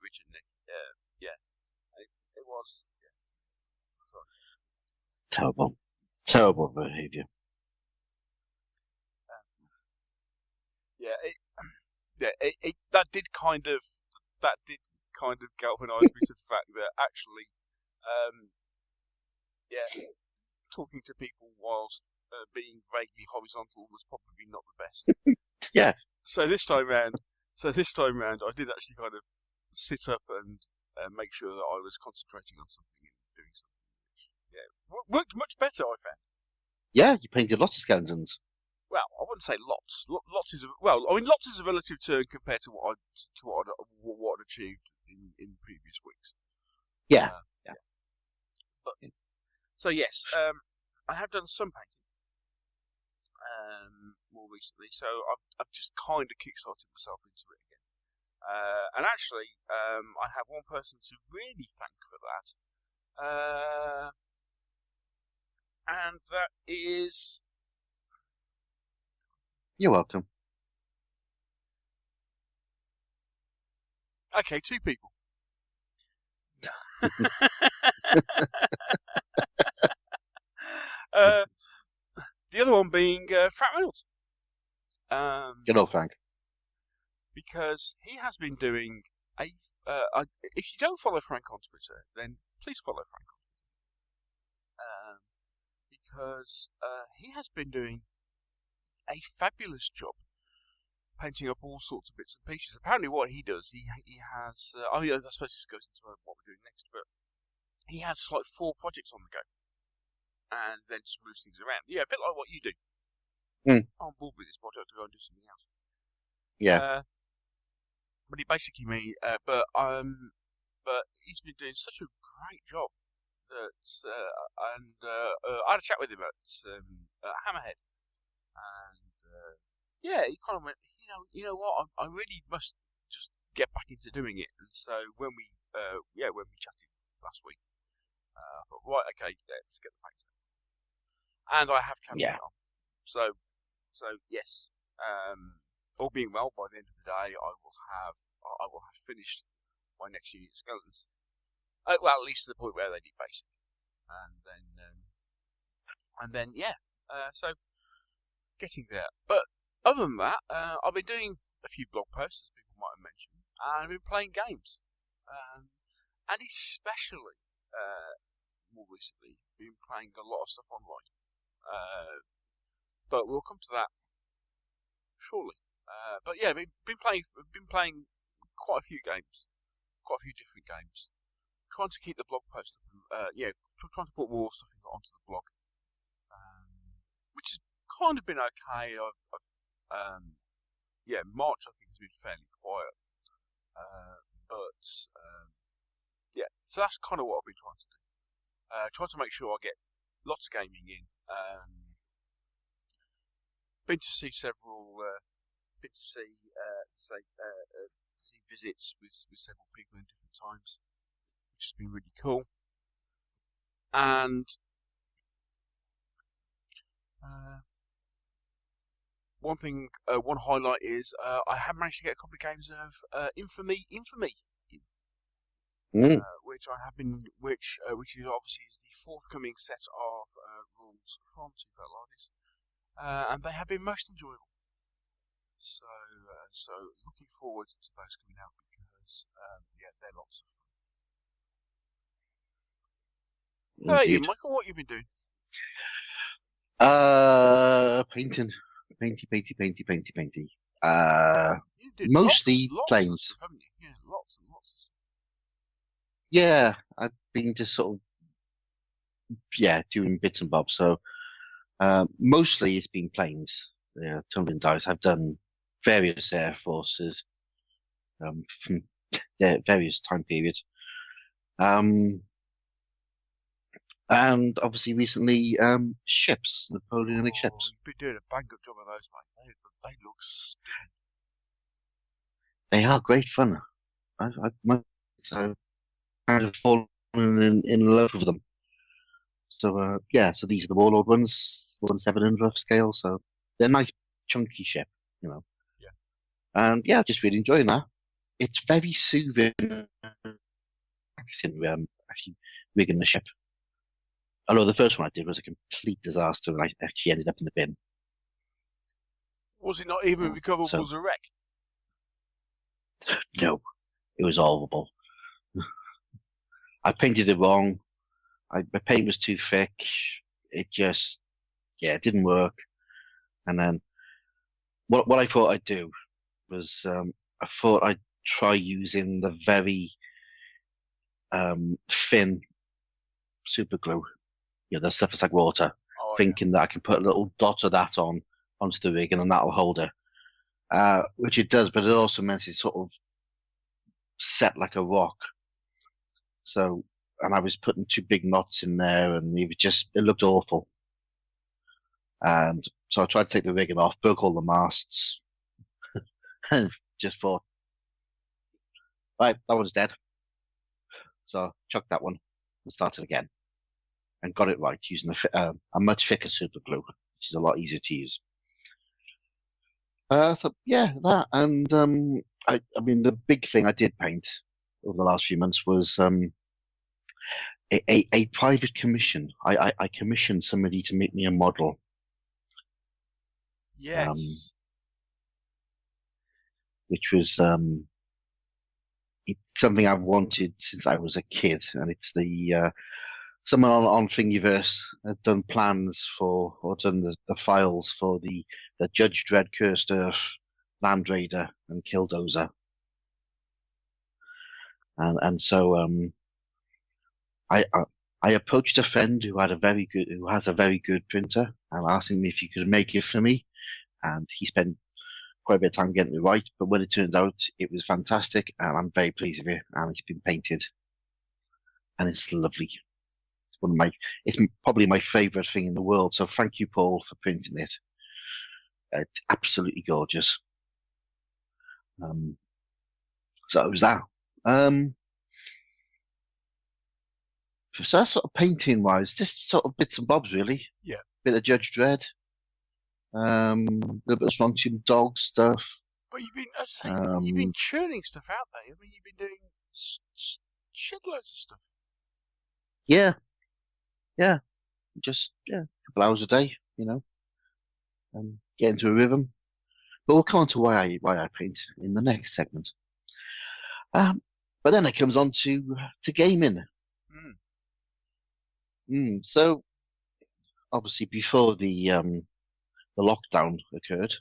Rich and Nick. Yeah, it was. Yeah. Sorry. Terrible behaviour. That did kind of galvanise me to the fact that actually, talking to people whilst being vaguely horizontal was probably not the best. Yes. So this time round, I did actually kind of sit up and make sure that I was concentrating on something and doing something. Worked much better, I found. Yeah, you painted lots of skeletons. Well, I wouldn't say lots. Lots is a relative term compared to what I'd achieved in previous weeks. Yeah. But so yes, I have done some painting more recently. So I've just kind of kickstarted myself into it again. And actually, I have one person to really thank for that. And that is. You're welcome. Okay, 2 people. The other one being Frank Reynolds. Good old Frank. Because he has been doing if you don't follow Frank on Twitter, then please follow Frank on Twitter. Because he has been doing a fabulous job painting up all sorts of bits and pieces. Apparently what he does, he has, I suppose this goes into what we're doing next, but he has like 4 projects on the go, and then just moves things around. Yeah, a bit like what you do. I'm on board with this project to go and do something else. Yeah. But he basically but he's been doing such a great job that, I had a chat with him at Hammerhead, and he kind of went, you know what, I really must just get back into doing it. And so when we chatted last week, I thought, right, okay, let's get the paints out. And I have carried it on. So yes, all being well, by the end of the day, I will have finished my next unit of skeletons. Well, at least to the point where they need basic, and then so getting there. But other than that, I've been doing a few blog posts, as people might have mentioned, and I've been playing games, and especially more recently, been playing a lot of stuff online. But we'll come to that shortly. But yeah, been playing quite a few games, quite a few different games. Trying to keep the blog post up, trying to put more stuff onto the blog, which has kind of been okay. March I think has been fairly quiet, so that's kind of what I've been trying to do. Trying to make sure I get lots of gaming in, been to see several. Been to see see visits with several people in different times, which has been really cool. And one highlight is I have managed to get a couple of games of Infamy, which I have been, which is obviously is the forthcoming set of rules from Two Fat Ladies, and they have been most enjoyable. So looking forward to those coming out because they're lots of fun. Hey, Michael, what have you been doing? Painting. You did mostly lots planes. of stuff, haven't you? Yeah, lots and lots of stuff. Yeah, I've been just sort of doing bits and bobs. So mostly it's been planes. Yeah, tumbling dice. I've done various air forces from various time periods. And obviously recently ships, Napoleonic ships. You've been doing a bang good job of those, mate. They look stunning. They are great fun. I've kind of fallen in love with them. So so these are the Warlord ones, 1/700 rough scale. So they're a nice chunky ship, you know. Yeah. And yeah, just really enjoying that. It's very soothing. Actually rigging the ship. Although the first one I did was a complete disaster, and I actually ended up in the bin. Was it not even recoverable as a wreck? No, it was horrible. I painted it wrong. My paint was too thick. It just, it didn't work. And then what I thought I'd do was I thought I'd try using the very thin super glue. The stuff that's like water, thinking that I can put a little dot of that onto the rig and then that'll hold it. Which it does, but it also meant it sort of set like a rock. So, and I was putting two big knots in there and it looked awful. And so I tried to take the rigging off, broke all the masts, and just thought, right, that one's dead. So I chucked that one and started again. And got it right using a much thicker super glue, which is a lot easier to use. So yeah, that and I mean the big thing I did paint over the last few months was a private commission. I commissioned somebody to make me a model. Yes. Which was it's something I've wanted since I was a kid, and it's the someone on Thingiverse had done plans for, or done the files for the Judge Dredd Cursed Earth, Land Raider, and Killdozer. And so I approached a friend who has a very good printer, and asked him if he could make it for me, and he spent quite a bit of time getting it right. But when it turned out, it was fantastic, and I'm very pleased with it, and it's been painted, and it's lovely. It's probably my favourite thing in the world. So thank you, Paul, for printing it. It's absolutely gorgeous. So it was that. So sort of painting wise, just sort of bits and bobs really. Yeah. Bit of Judge Dredd. A little bit of Strong Team Dog stuff. But you've been churning stuff out there. I mean, you've been doing shitloads of stuff. Yeah. Just a couple hours a day, and get into a rhythm. But we'll come on to why I paint in the next segment. But then it comes on to gaming. So obviously before the lockdown occurred,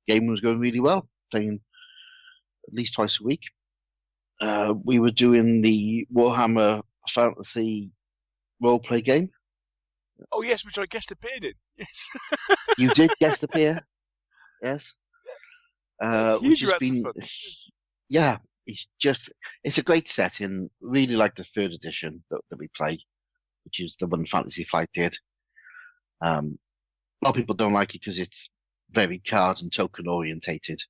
gaming was going really well, playing at least twice a week. We were doing the Warhammer Fantasy role-play game. Oh yes, which I guest appeared in. Yes. You did guest appear. Yes. Huge amounts of fun. Yeah, it's a great setting. Really like the third edition that we play, which is the one Fantasy Flight did. A lot of people don't like it because it's very card and token orientated.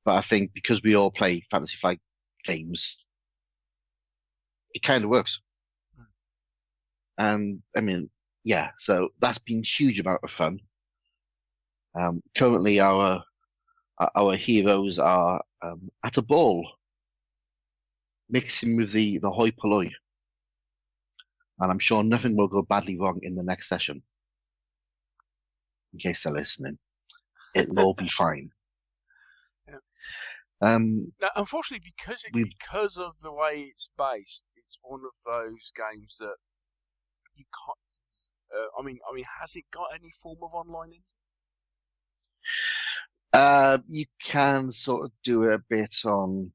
But I think because we all play Fantasy Flight games, it kind of works. And I mean, yeah, so that's been a huge amount of fun. Currently, our heroes are at a ball, mixing with the hoi polloi, and I'm sure nothing will go badly wrong in the next session. In case they're listening, it'll all be fine. Yeah. Now, unfortunately, because of the way it's based, it's one of those games that you can't. I mean, has it got any form of online in? You can sort of do a bit on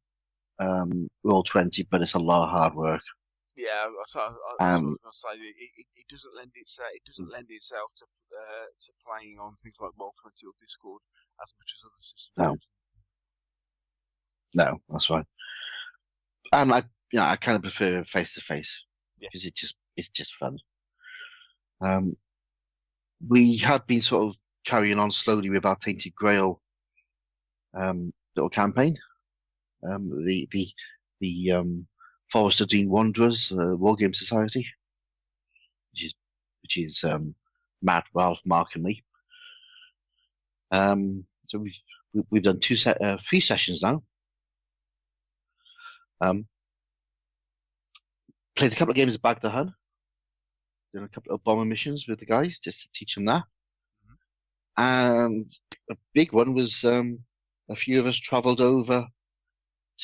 Roll20, but it's a lot of hard work. Yeah, I was going to say it doesn't lend itself. It doesn't lend itself to playing on things like Roll20 or Discord as much as other systems. No, that's right. And I kind of prefer face to face because it's just fun. We have been sort of carrying on slowly with our Tainted Grail little campaign. The Forest of Dean Wanderers Wargame Society, which is Matt, Ralph, Mark, and me. So we've done 3 sessions now. Played a couple of games of Bag the Hun. Done a couple of bomber missions with the guys just to teach them that. And a big one was a few of us travelled over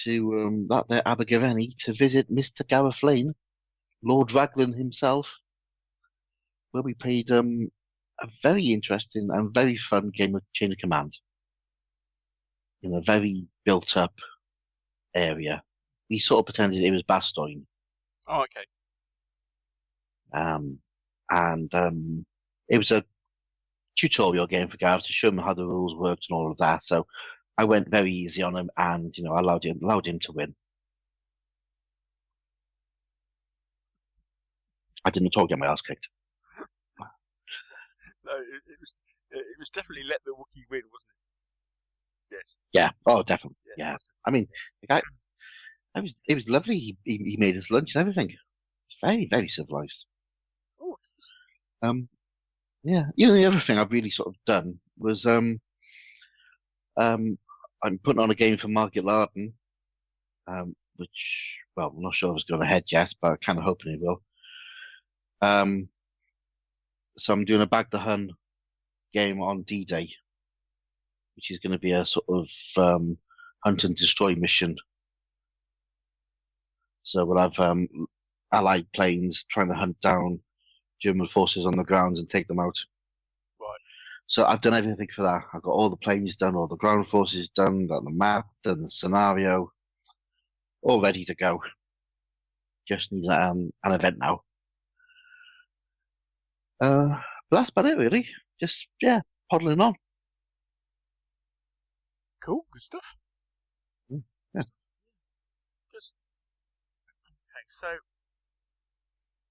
to Abergavenny to visit Mr. Gareth Lane, Lord Raglan himself, where we played a very interesting and very fun game of Chain of Command in a very built-up area. We sort of pretended it was Bastogne. Oh, okay. And it was a tutorial game for Gareth to show him how the rules worked and all of that. So I went very easy on him, and I allowed him to win. I didn't at all get my ass kicked. No, it was definitely let the Wookiee win, wasn't it? Yes. Yeah. Oh, definitely. Yeah. I mean, the guy. It was lovely. He made us lunch and everything. Very, very civilized. Oh. Yeah. The other thing I've really sort of done was I'm putting on a game for Margaret Larden, which, well, I'm not sure if it's going ahead yet, but I'm kind of hoping it will. So I'm doing a Bag the Hun game on D-Day, which is going to be a sort of hunt and destroy mission. So we'll have Allied planes trying to hunt down German forces on the ground and take them out. Right. So I've done everything for that. I've got all the planes done, all the ground forces done, got the map, done the scenario, all ready to go. Just need an event now. But that's about it, really. Just, poddling on. Cool, good stuff. Yeah.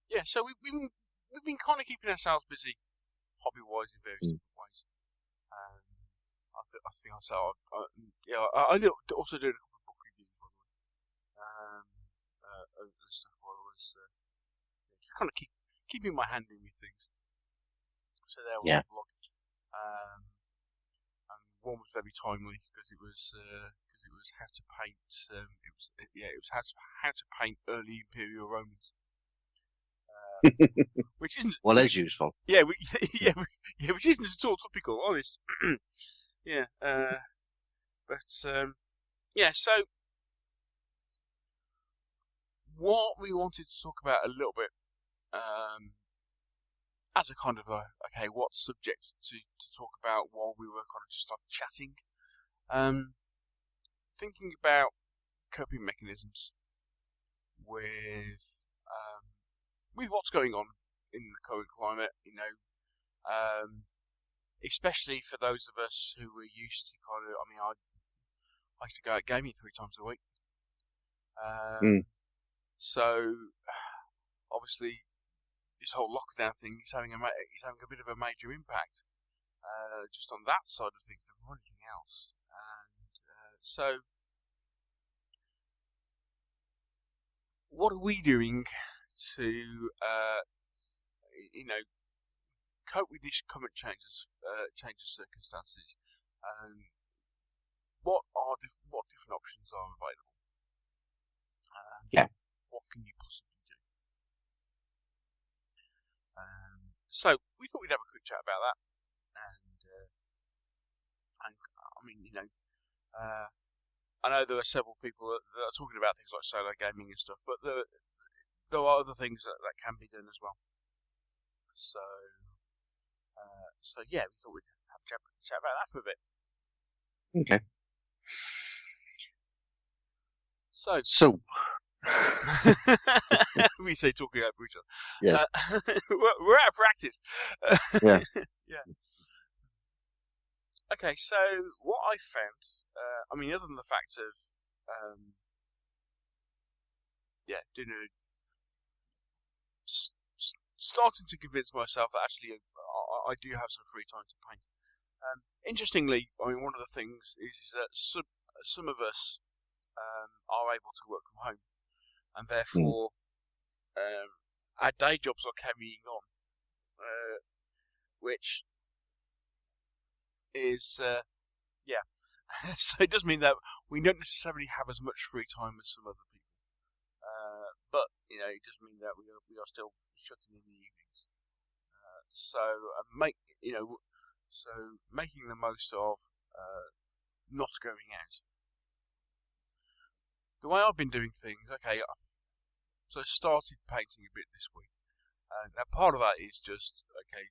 Okay, so we've been kind of keeping ourselves busy, hobby-wise, in various different ways. I think I saw. I also did a couple of book reviews, by the way. And stuff while I was just kind of keeping my hand in with things. So there was a blog. And one was very timely because it was how to paint. It was how to paint early Imperial Romans. Which isn't well, that's useful. Yeah, which isn't at all topical, honest. Yeah, so what we wanted to talk about a little bit, as a kind of what subject to talk about while we were kind of just chatting, thinking about coping mechanisms with what's going on in the current climate, especially for those of us who were used to I used to go out gaming 3 times a week. So obviously this whole lockdown thing is having a bit of a major impact. just on that side of things than anything else. And so, what are we doing to, cope with these current changes of circumstances? What different options are available? Yeah. What can you possibly do? So we thought we'd have a quick chat about that, and I mean, I know there are several people that are talking about things like solo gaming and stuff, but there are other things that can be done as well. So yeah, we thought we'd have a chat about that for a bit. Okay. So we say talking over each other. Yeah. We're out of practice. Yeah. Yeah. Okay, so what I found, I mean, other than the fact of, starting to convince myself that actually I do have some free time to paint. Interestingly, I mean, one of the things is that some of us are able to work from home, and therefore our day jobs are carrying on, which is so it does mean that we don't necessarily have as much free time as some other people, but it does mean that we are still shutting in the evenings. So making the most of not going out. The way I've been doing things, okay, so I started painting a bit this week. Now part of that is just, okay,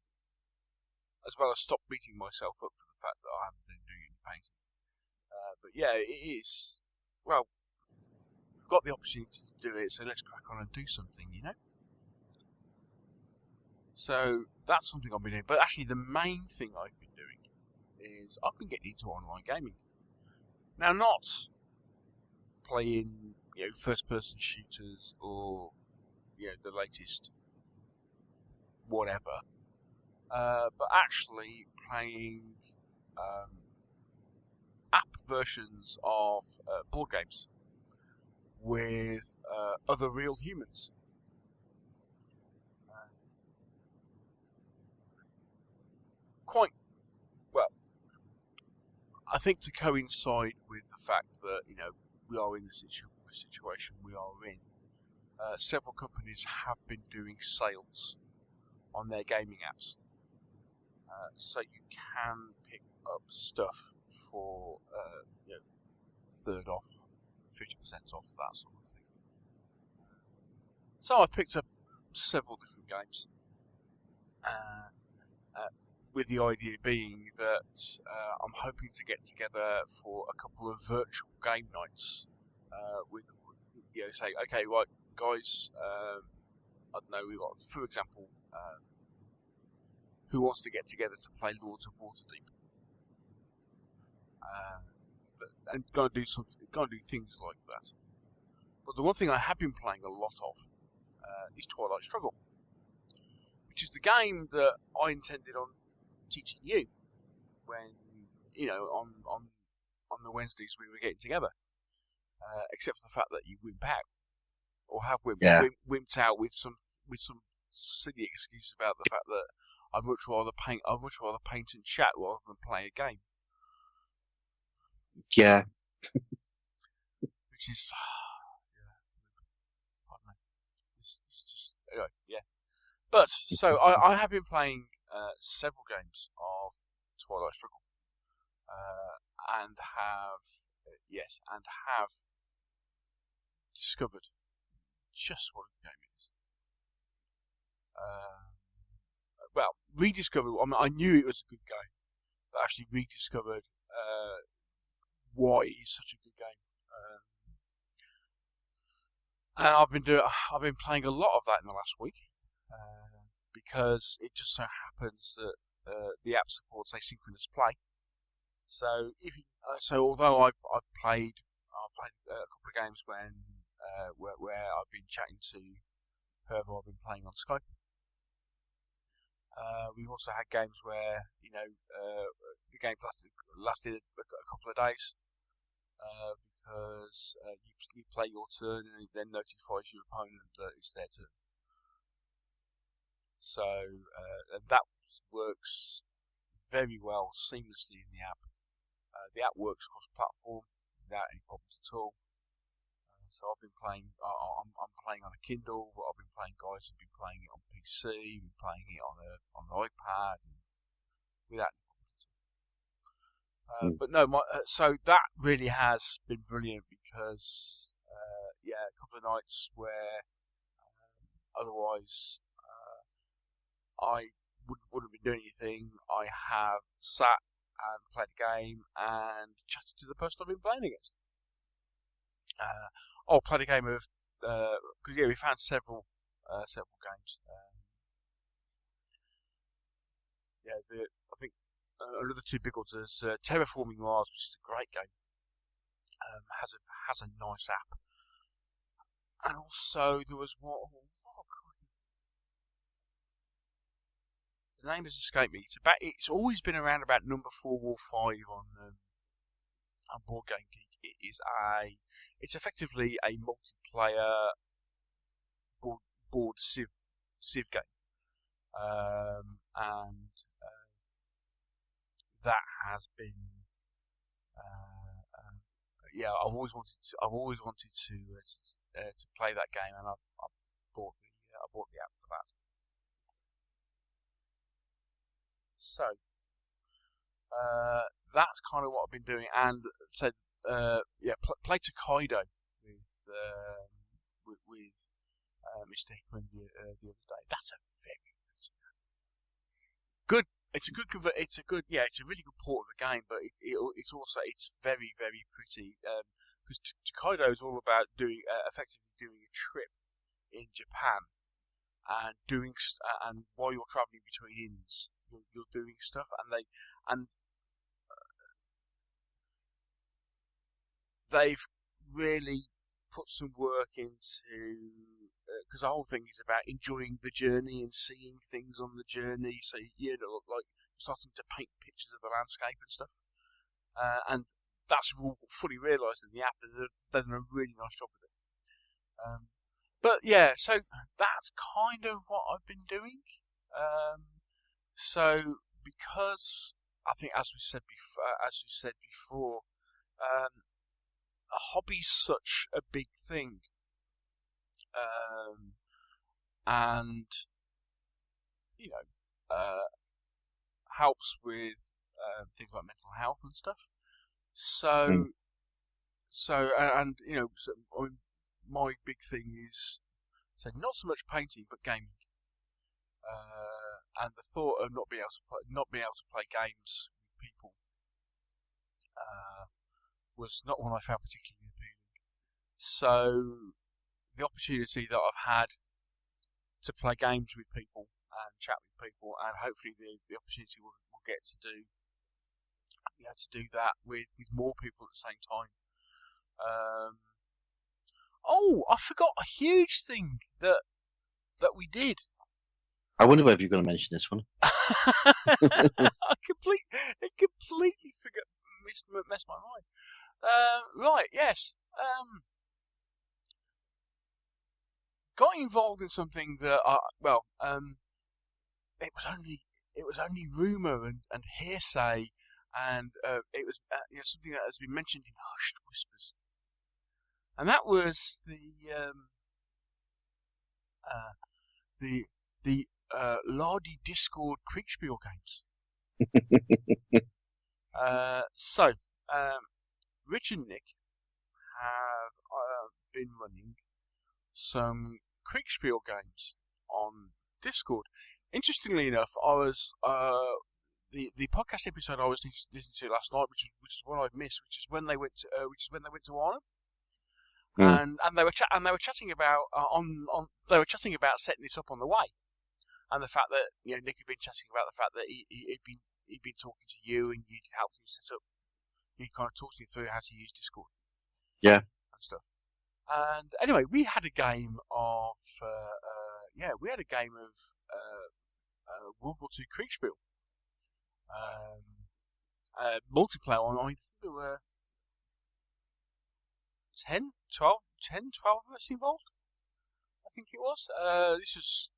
as well as stop beating myself up for the fact that I haven't been doing any painting. But yeah, it is, well, we've got the opportunity to do it, so let's crack on and do something, So that's something I've been doing. But actually the main thing I've been doing is I've been getting into online gaming. Now, not playing, first-person shooters or, the latest whatever, but actually playing app versions of board games with other real humans. Quite well, I think to coincide with the fact that we are in the situation we are in, several companies have been doing sales on their gaming apps, so you can pick up stuff for third off, 50% off, that sort of thing. So I picked up several different games, with the idea being that I'm hoping to get together for a couple of virtual game nights with say, okay, right, guys, I don't know, we've got, for example, who wants to get together to play Lords of Waterdeep, and go and do things like that. But the one thing I have been playing a lot of is Twilight Struggle, which is the game that I intended on teaching you when on the Wednesdays we were getting together, except for the fact that you wimp out, or have wimped out with some silly excuse about the fact that I'd much rather paint and chat rather than play a game. Yeah. Which is pardon me. It's just anyway, yeah. But so I have been playing several games of Twilight Struggle, and have discovered just what a game is. Well, rediscovered. I mean, I knew it was a good game, but actually rediscovered why it is such a good game. And I've been playing a lot of that in the last week, because it just so happens that the app supports asynchronous play. So although I've played a couple of games where I've been chatting to whoever I've been playing on Skype, We've also had games where the game lasted a couple of days because you play your turn and it then notifies your opponent that it's their turn. So that works very well seamlessly in the app. The app works cross-platform without any problems at all. So I've been playing. I'm playing on a Kindle, but I've been playing guys who've been playing it on PC, been playing it on an iPad, and without any problems at all. But no, so that really has been brilliant because a couple of nights where otherwise I wouldn't be doing anything. I have sat and played a game and chatted to the person I've been playing against. Played a game of because we found several games. I think another two big ones is Terraforming Mars, which is a great game. Has a nice app, and also there was the name has escaped me. It's always been around about number 4 or 5 on Board Game Geek. It's effectively a multiplayer board civ game, and that has been I've always wanted to play that game, and I bought the app for that. So that's kind of what I've been doing, and said. Play Tokaido with Mr. Hickman the other day. That's a very good. It's a really good port of the game, but it's very, very pretty. Because Tokaido is all about effectively doing a trip in Japan and and while you're traveling between inns, you're doing stuff, and they've really put some work into because the whole thing is about enjoying the journey and seeing things on the journey. So like you're starting to paint pictures of the landscape and stuff, and that's all fully realised in the app. They've done a really nice job with it. So that's kind of what I've been doing. So because I think as we said before. A hobby's such a big thing, and helps with things like mental health and stuff. So my big thing is not so much painting but gaming, and the thought of not being able to play games with people. Was not one I found particularly appealing. So the opportunity that I've had to play games with people and chat with people, and hopefully the opportunity we'll get to do that with more people at the same time. I forgot a huge thing that we did. I wonder whether you're going to mention this one. I completely forgot. Messed my mind. Right, yes. Got involved in something that it was only rumour and hearsay, and it was something that has been mentioned in hushed whispers, and that was the Lardy Discord Kriegspiel games. Rich and Nick have been running some Kriegspiel games on Discord. Interestingly enough, I was the podcast episode I was listening to last night, which is one I've missed, which is when they went to Arnhem. And they were chatting about setting this up on the way, and the fact that Nick had been chatting about the fact that he'd been talking to you and you'd helped him set up. He kind of talked me through how to use Discord. Yeah. And stuff. And anyway, we had a game of World War II Kriegspiel. Multiplayer on, I think there were 10, 12 of us involved. I think it was. This was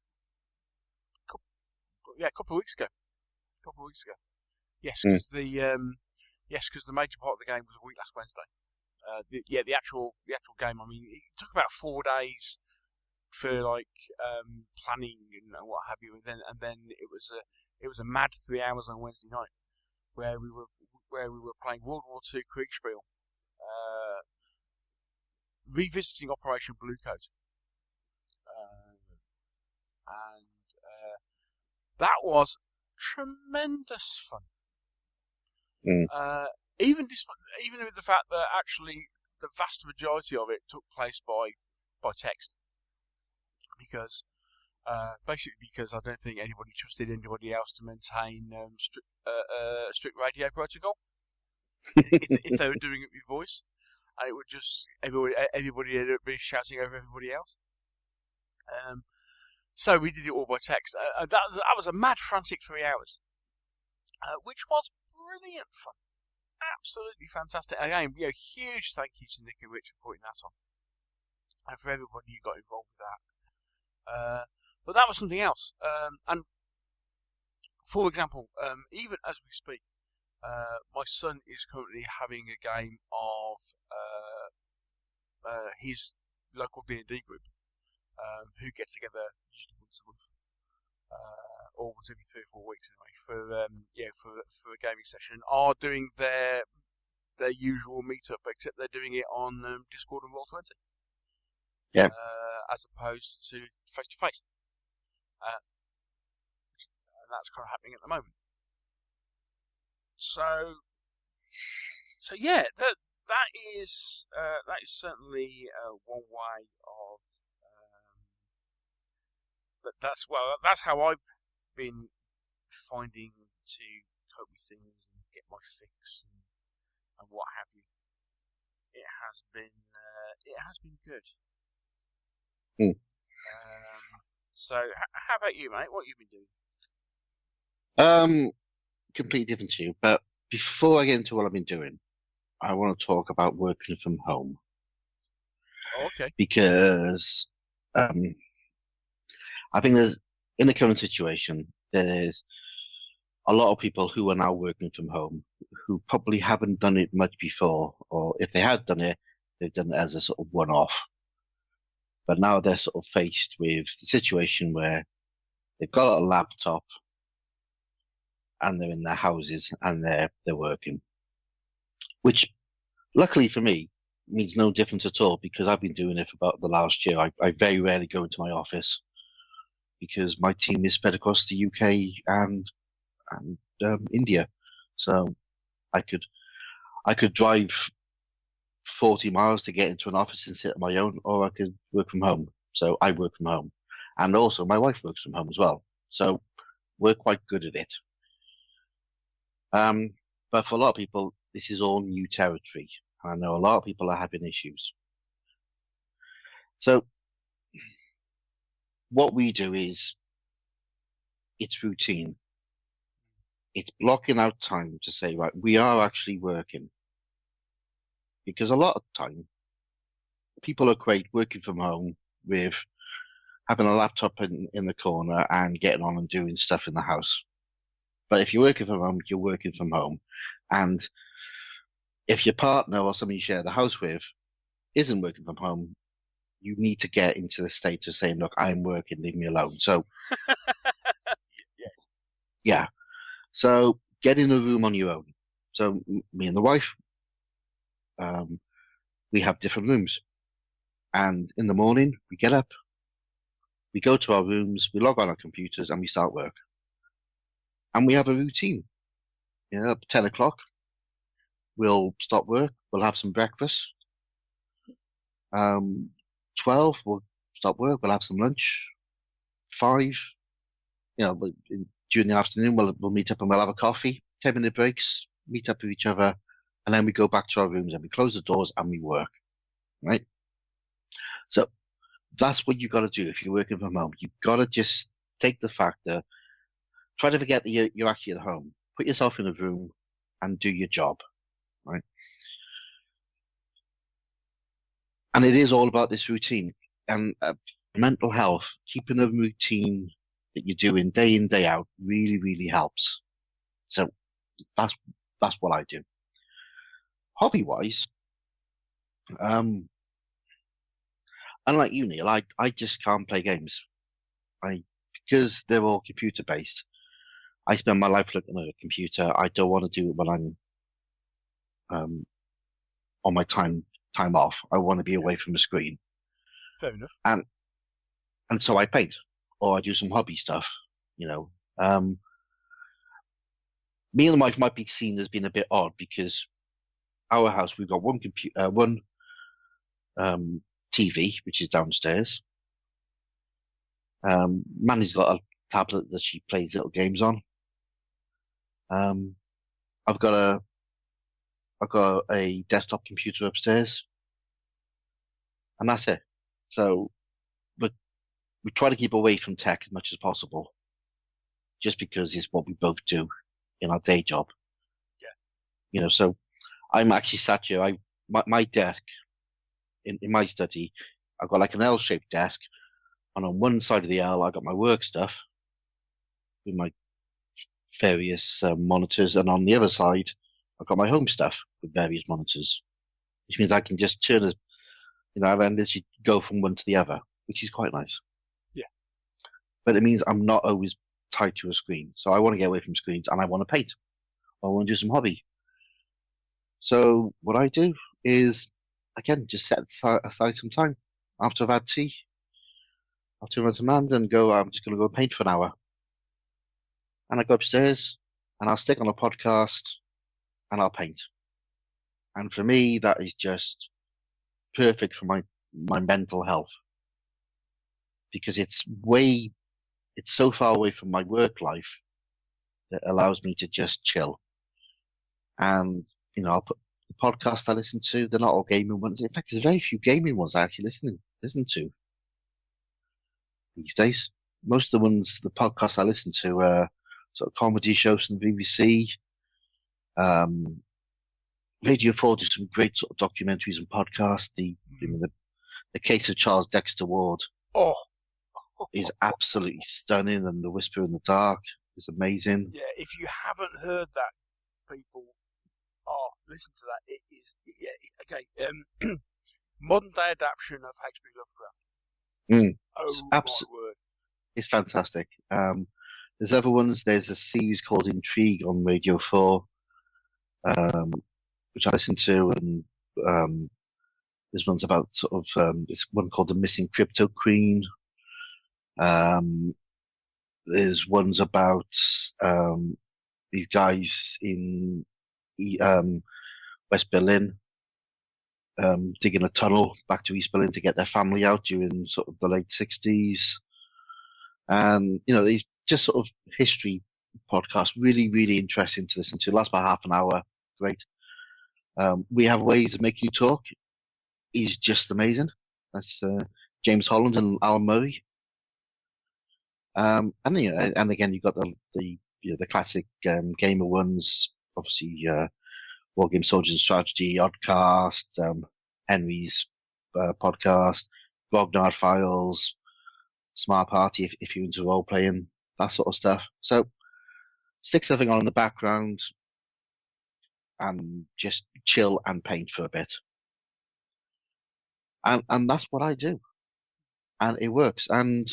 a couple of weeks ago. Yes, because the major part of the game was a week last Wednesday. The actual game. I mean, it took about 4 days for planning and what have you, and then it was a mad 3 hours on Wednesday night where we were playing World War II Kriegspiel, revisiting Operation Bluecoat, and that was tremendous fun. Even with the fact that actually the vast majority of it took place by text, because I don't think anybody trusted anybody else to maintain strict radio protocol if they were doing it with voice, and it would just everybody ended up being shouting over everybody else. So we did it all by text. That was a mad, frantic 3 hours, which was brilliant fun. Absolutely fantastic. Again, huge thank you to Nick and Rich for putting that on, and for everybody who got involved with that. But that was something else. And for example, even as we speak, my son is currently having a game of his local D&D group, who get together usually once a month, or once every 3 or 4 weeks anyway, for a gaming session, are doing their usual meetup, except they're doing it on Discord and Roll20. Yeah. As opposed to face to face, and that's kind of happening at the moment. So yeah, that is certainly one way of. That's how I've been finding to cope with things and get my fix and what have you. It has been good. So how about you, mate? What have you been doing? Completely different to you. But before I get into what I've been doing, I want to talk about working from home. Oh, okay. Because I think in the current situation, there's a lot of people who are now working from home who probably haven't done it much before, or if they had done it, they've done it as a sort of one-off. But now they're sort of faced with the situation where they've got a laptop and they're in their houses and they're working, which luckily for me means no difference at all, because I've been doing it for about the last year. I very rarely go into my office because my team is spread across the UK and India, so I could drive 40 miles to get into an office and sit on my own, or I could work from home. So I work from home, and also my wife works from home as well. So we're quite good at it. But for a lot of people, this is all new territory. I know a lot of people are having issues. So what we do is, it's routine. It's blocking out time to say, right, we are actually working. Because a lot of time, people equate working from home with having a laptop in the corner and getting on and doing stuff in the house. But if you're working from home, you're working from home. And if your partner or somebody you share the house with isn't working from home, you need to get into the state of saying, look, I'm working, leave me alone. So, yes. Yeah. So get in a room on your own. So me and the wife, we have different rooms. And in the morning, we get up, we go to our rooms, we log on our computers, and we start work. And we have a routine. Up 10 o'clock, we'll stop work, we'll have some breakfast. 12, we'll stop work, we'll have some lunch. 5, during the afternoon, we'll meet up and we'll have a coffee, 10-minute breaks, meet up with each other, and then we go back to our rooms and we close the doors and we work, right? So that's what you got to do if you're working from home. You've got to just take the fact that try to forget that you're actually at home. Put yourself in a room and do your job, right? And it is all about this routine and mental health. Keeping a routine that you're doing day in, day out really, really helps. So that's what I do. Hobby wise, unlike you, Neil, I just can't play games. Because they're all computer based. I spend my life looking at a computer. I don't want to do it when I'm on my time off. I want to be away from the screen. Fair enough. And so I paint or I do some hobby stuff. You know, me and the wife might be seen as being a bit odd because our house we've got one computer, one TV which is downstairs. Manny's got a tablet that she plays little games on. I've got a desktop computer upstairs, and that's it. So, but we try to keep away from tech as much as possible, just because it's what we both do in our day job. Yeah. You know, so I'm actually sat here. My desk in my study, I've got like an L-shaped desk. And on one side of the L, I got my work stuff with my various monitors, and on the other side, I've got my home stuff with various monitors, which means I can just turn and literally go from one to the other, which is quite nice. Yeah. But it means I'm not always tied to a screen. So I want to get away from screens, and I want to paint. I want to do some hobby. So what I do is, again, just set aside some time after I've had tea. I'll turn on demand and go, I'm just going to go paint for an hour. And I go upstairs and I'll stick on a podcast and I'll paint. And for me, that is just perfect for my mental health. Because it's so far away from my work life that allows me to just chill. And, I'll put the podcast I listen to, they're not all gaming ones. In fact, there's very few gaming ones I actually listen to these days. Most of the podcasts I listen to are sort of comedy shows from the BBC. Radio 4 do some great sort of documentaries and podcasts. The case of Charles Dexter Ward is absolutely stunning, and The Whisper in the Dark is amazing. Yeah, if you haven't heard that, people, listen to that. It is, okay. Modern day adaptation of H.P. Lovecraft. My word. It's fantastic. There's other ones. There's a series called Intrigue on Radio 4, which I listen to, and there's ones about sort of this one called The Missing Crypto Queen. There's ones about these guys in West Berlin digging a tunnel back to East Berlin to get their family out during sort of the late 60s. And, these just sort of history podcasts, really, really interesting to listen to. Last about half an hour. Great. We Have Ways of Making You Talk is just amazing. That's James Holland and Alan Murray. And again, you've got the classic gamer ones, obviously, War Game Soldiers and Strategy, Oddcast, Henry's podcast, Grognard Files, Smart Party if you're into role playing, that sort of stuff. So stick something on in the background and just chill and paint for a bit. And that's what I do. And it works. And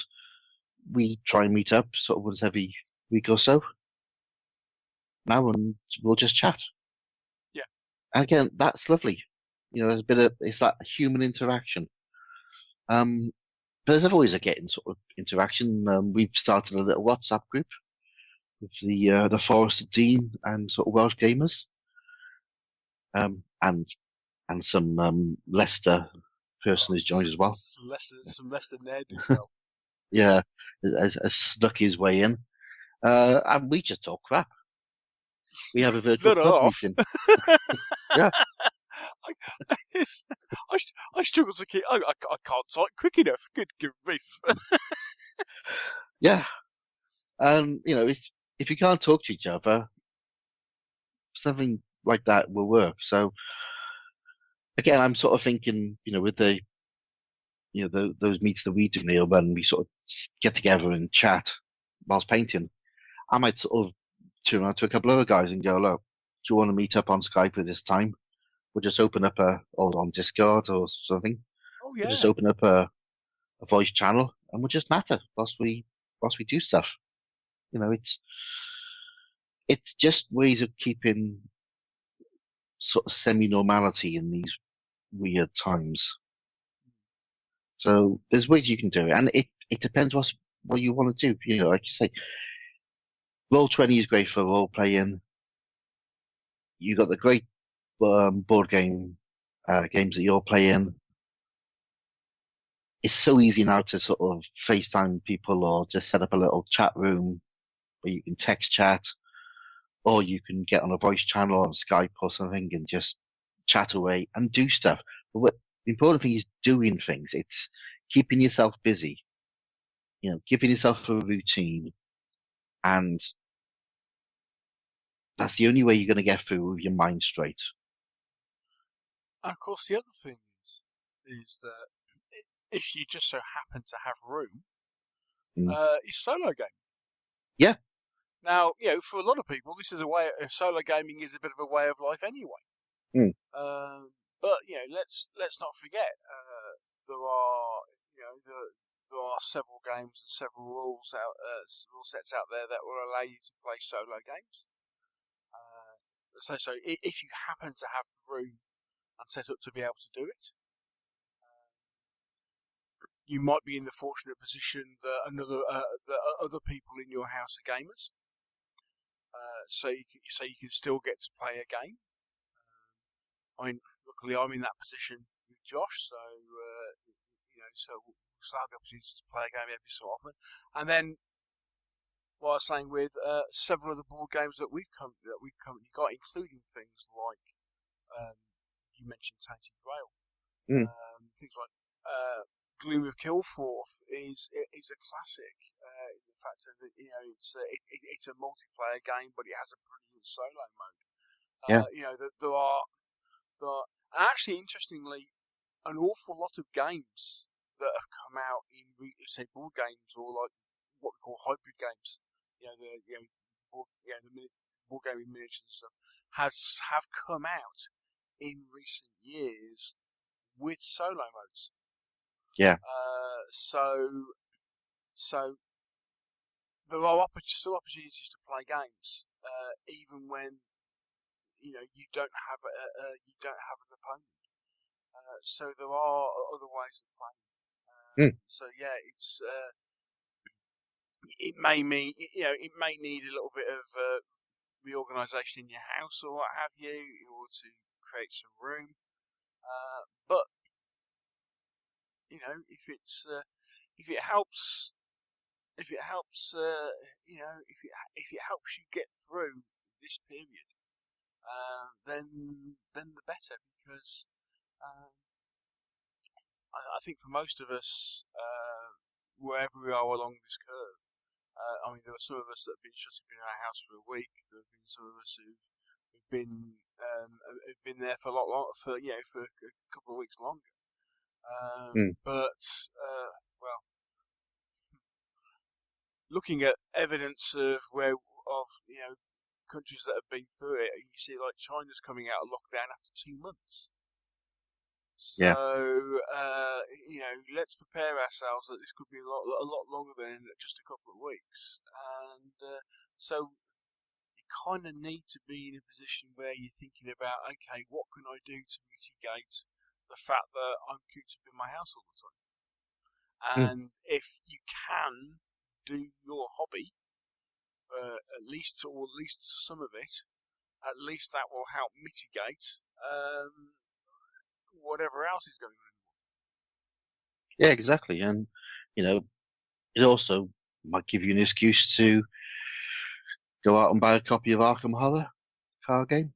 we try and meet up sort of once every week or so now, and we'll just chat. Yeah. And again, that's lovely. It's that human interaction. But there's always a getting sort of interaction. We've started a little WhatsApp group with the Forest Dean and sort of Welsh gamers, and some Leicester person has joined as well. Some Leicester Ned as well. Yeah, has snuck his way in, and we just talk crap. We have a virtual club meeting. Yeah. I struggle to keep. I can't type quick enough. Good grief. Yeah, and if you can't talk to each other, something like that will work. So again, I'm sort of thinking, with those meets that we do, Neil, when we sort of get together and chat whilst painting, I might sort of turn around to a couple of other guys and go, look, do you want to meet up on Skype at this time? We'll just open up or on Discord or something. Oh We'll yeah. just open up a voice channel and we'll just natter whilst we do stuff. It's just ways of keeping sort of semi-normality in these weird times. So there's ways you can do it, and it depends what you want to do. Like you say, Roll20 is great for role playing. You got the great board games that you're playing. It's so easy now to sort of FaceTime people or just set up a little chat room where you can text chat, or you can get on a voice channel on Skype or something and just chat away and do stuff. But the important thing is doing things. It's keeping yourself busy, giving yourself a routine, and that's the only way you're going to get through with your mind straight. And of course, the other thing is that if you just so happen to have room, it's solo game. Yeah. Now, for a lot of people, this is solo gaming is a bit of a way of life anyway. But let's not forget there are several games and several rule sets out there that will allow you to play solo games. So if you happen to have the room and set up to be able to do it, you might be in the fortunate position that other people in your house are gamers. So you can still get to play a game. Luckily I'm in that position with Josh, so so we'll still have the opportunity to play a game every so often. And then, what I was saying with several of the board games that we've currently got, including things like you mentioned Tainted Grail, things like Gloom of Kilforth is a classic. In fact, it's a multiplayer game, but it has a brilliant solo mode. There are actually, interestingly, an awful lot of games that have come out in board games or like what we call hybrid games. The board gaming miniatures and stuff have come out in recent years with solo modes. Yeah. So there are still opportunities to play games, even when you don't have an opponent. So there are other ways of playing. So yeah, it may need a little bit of reorganisation in your house or what have you in order to create some room. But if it helps you get through this period, then the better, because I think for most of us, wherever we are along this curve, there are some of us that have been shut up in our house for a week. There have been some of us who've been there for a lot longer, for a couple of weeks longer. But looking at evidence of countries that have been through it, you see like China's coming out of lockdown after 2 months. So let's prepare ourselves that this could be a lot longer than just a couple of weeks, and so you kind of need to be in a position where you're thinking about, okay, what can I do to mitigate the fact that I'm cooped up in my house all the time? And if you can do your hobby, at least some of it, at least that will help mitigate whatever else is going on. Yeah, exactly. And, it also might give you an excuse to go out and buy a copy of Arkham Horror card game,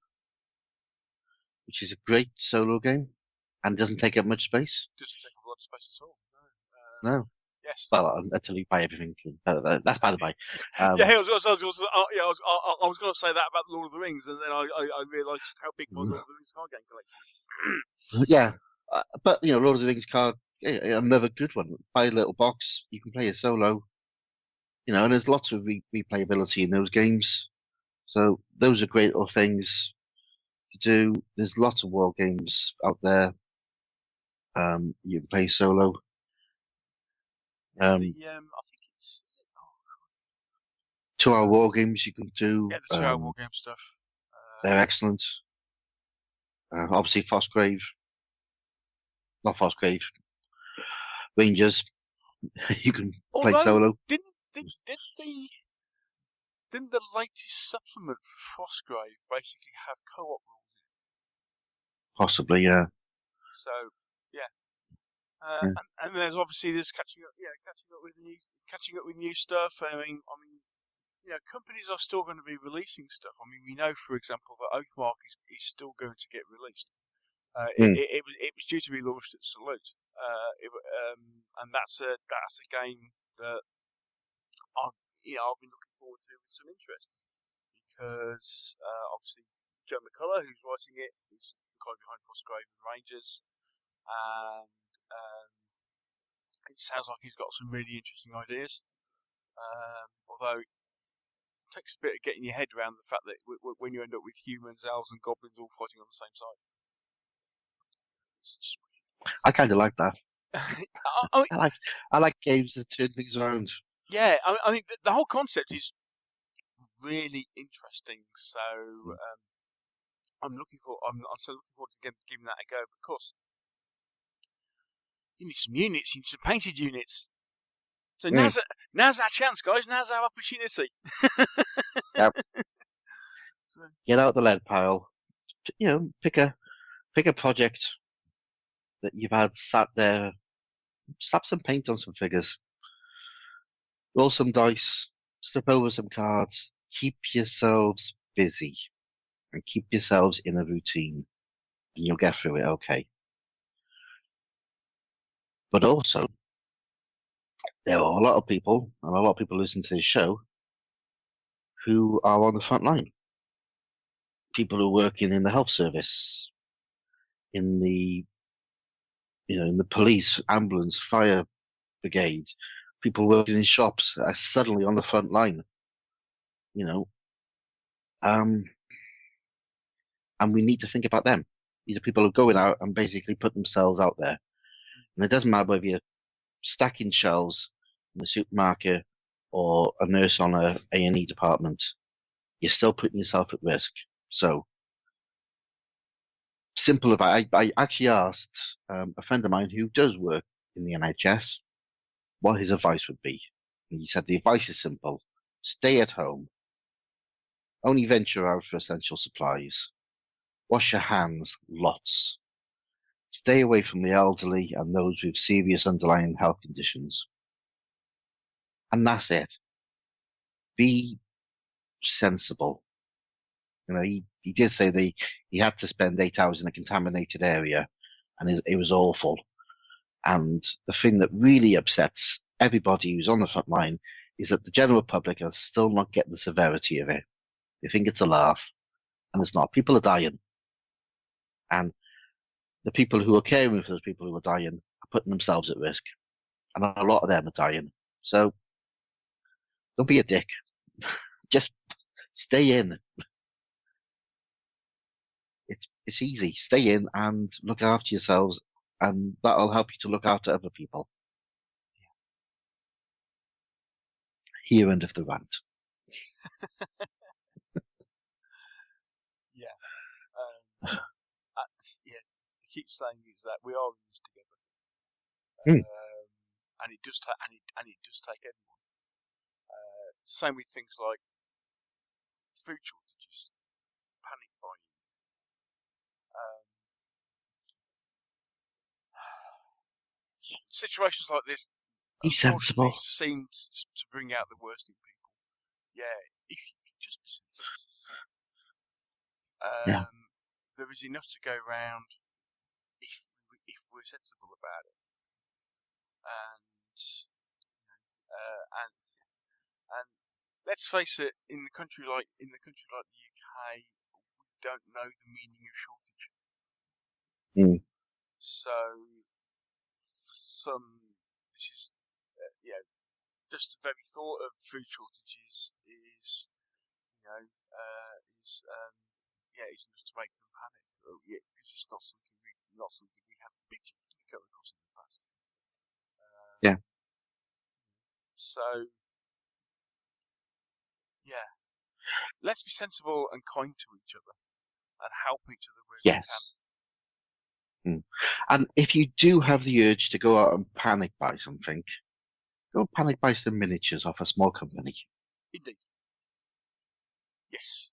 which is a great solo game and doesn't take up much space. Doesn't take up a lot of space at all. No. Yes. Well, until you buy everything. That's by the by. Yeah, I was going to say that about Lord of the Rings, and then I realised just how big my Lord of the Rings card game collection is. Yeah, but Lord of the Rings card, another good one. Buy a little box, you can play a solo. And there's lots of replayability in those games. So those are great little things to do. There's lots of war games out there. You can play solo. I think it's 2-hour war games you can do. the 2-hour war game stuff. They're excellent. Obviously, not Frostgrave, Rangers. You can play solo. Didn't the latest supplement for Frostgrave basically have co-op rules in it? Possibly, yeah. So, yeah. And there's obviously this catching up with new stuff. I mean, companies are still going to be releasing stuff. I mean, we know, for example, that Oathmark is still going to get released. It was due to be launched at Salute, and that's a game that I've been looking forward to with some interest, because obviously Joe McCullough, who's writing it, is the guy behind Frostgrave and Rangers, and it sounds like he's got some really interesting ideas. Although it takes a bit of getting your head around the fact that when you end up with humans, elves, and goblins all fighting on the same side. I kind of like that. I like games that turn things around. Yeah, I mean the whole concept is really interesting. So I'm so looking forward to giving that a go. But of course, you need some units. You need some painted units. So now's our chance, guys. Now's our opportunity. Yep. Get out the lead pile. Pick a project that you've had sat there. Slap some paint on some figures. Roll some dice. Slip over some cards. Keep yourselves busy. And keep yourselves in a routine. And you'll get through it okay. But also, there are a lot of people, and a lot of people listen to this show, who are on the front line. People who are working in the health service, in the police, ambulance, fire brigade, people working in shops are suddenly on the front line. And we need to think about them. These are people who are going out and basically put themselves out there. And it doesn't matter whether you're stacking shelves in the supermarket or a nurse on a A&E department. You're still putting yourself at risk. So, simple advice. I actually asked a friend of mine who does work in the NHS what his advice would be. And he said the advice is simple. Stay at home. Only venture out for essential supplies. Wash your hands lots. Stay away from the elderly and those with serious underlying health conditions. And that's it. Be sensible. He did say that he had to spend 8 hours in a contaminated area, and it was awful. And the thing that really upsets everybody who's on the front line is that the general public are still not getting the severity of it. They think it's a laugh, and it's not. People are dying. And the people who are caring for those people who are dying are putting themselves at risk. And a lot of them are dying. So, don't be a dick. Just stay in. It's easy. Stay in and look after yourselves, and that'll help you to look after other people. Here end of the rant. Yeah. Yeah. I keep saying is that we are in this together, and it does take everyone. Same with things like food shortages, panic buying. Situations like this, Be sensible. Seem to bring out the worst in people. Yeah, if you can just be sensible. There is enough to go round if we're sensible about it. And and let's face it, in the country like the UK, we don't know the meaning of shortage. Mm. So for some, this is just the very thought of food shortages is is enough to make them panic. Because it's not something we have particularly come across in the past. Yeah. So, yeah, let's be sensible and kind to each other and help each other where we can. Yes. And if you do have the urge to go out and panic buy something, go panic buy some miniatures off a small company. Indeed. Yes.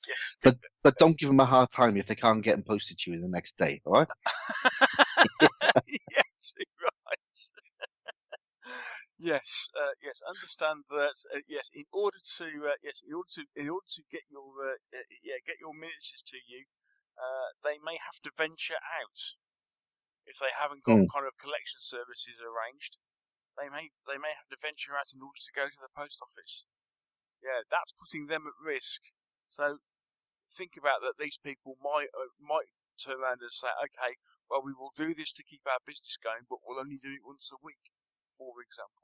Yes. But don't give them a hard time if they can't get them posted to you in the next day, all right? Yes, right. Yes. Understand that. In order to get your miniatures to you, they may have to venture out if they haven't got kind of collection services arranged. They may have to venture out in order to go to the post office. Yeah, that's putting them at risk. So think about that. These people might turn around and say, "Okay, well, we will do this to keep our business going, but we'll only do it once a week," for example.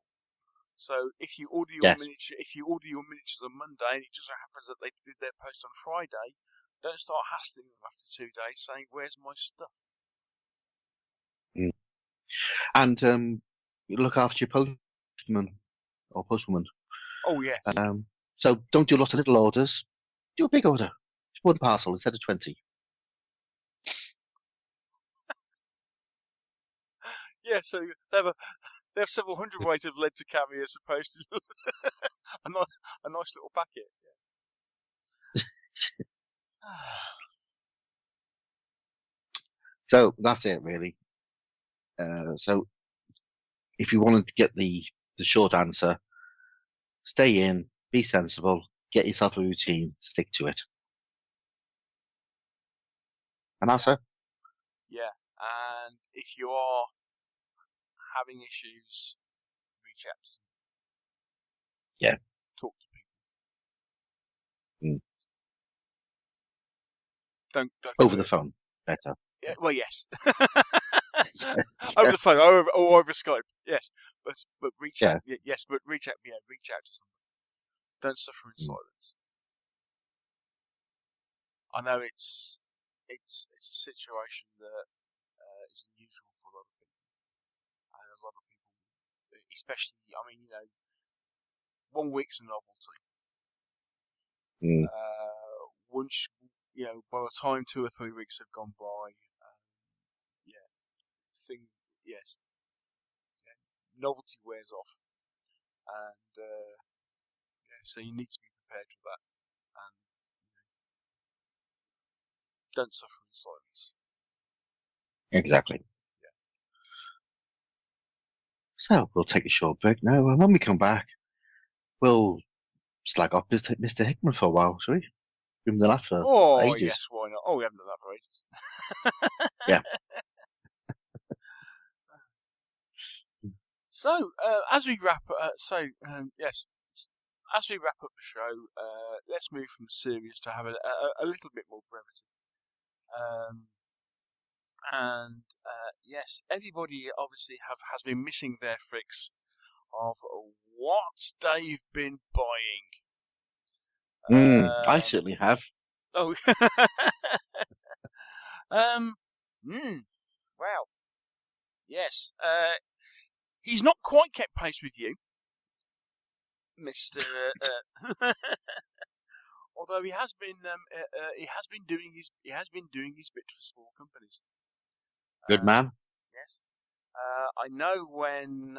So if you order your miniatures on Monday, and it just so happens that they did their post on Friday, don't start hassling them after 2 days saying, "Where's my stuff?" And you look after your postman or postwoman. Oh yeah. So don't do lots of little orders. Do a big order. It's one parcel instead of 20. Yeah, so they have several hundred weight of lead to carry as opposed to a nice little packet. Yeah. So that's it, really. So if you wanted to get the short answer, stay in, be sensible, get yourself a routine, stick to it. And that's it. Yeah, and if you are having issues, reach out to them. Yeah. Talk to people. Don't over the phone, better. Yeah, well, yes. Over the phone or over Skype, yes. But reach out. Yes, but reach out. Yeah, reach out to somebody. Don't suffer in silence. I know it's a situation that is unusual for a lot of people, and a lot of people, especially. I mean, 1 week's a novelty. Once by the time 2 or 3 weeks have gone by, novelty wears off, and so you need to be prepared for that, and don't suffer in silence. Exactly. Yeah. So we'll take a short break now, and when we come back, we'll slag off Mr. Hickman for a while, shall we? Give him the laugh for ages. Yes, why not? Oh, we haven't done that for ages. Yeah. So, as we wrap up the show, let's move from serious to have a little bit more brevity. Yes, everybody obviously has been missing their fix of what they've been buying. I certainly have. Oh. Wow. Yes. He's not quite kept pace with you, Mr. Although he has been doing his bit for small companies. Good man. Yes. I know when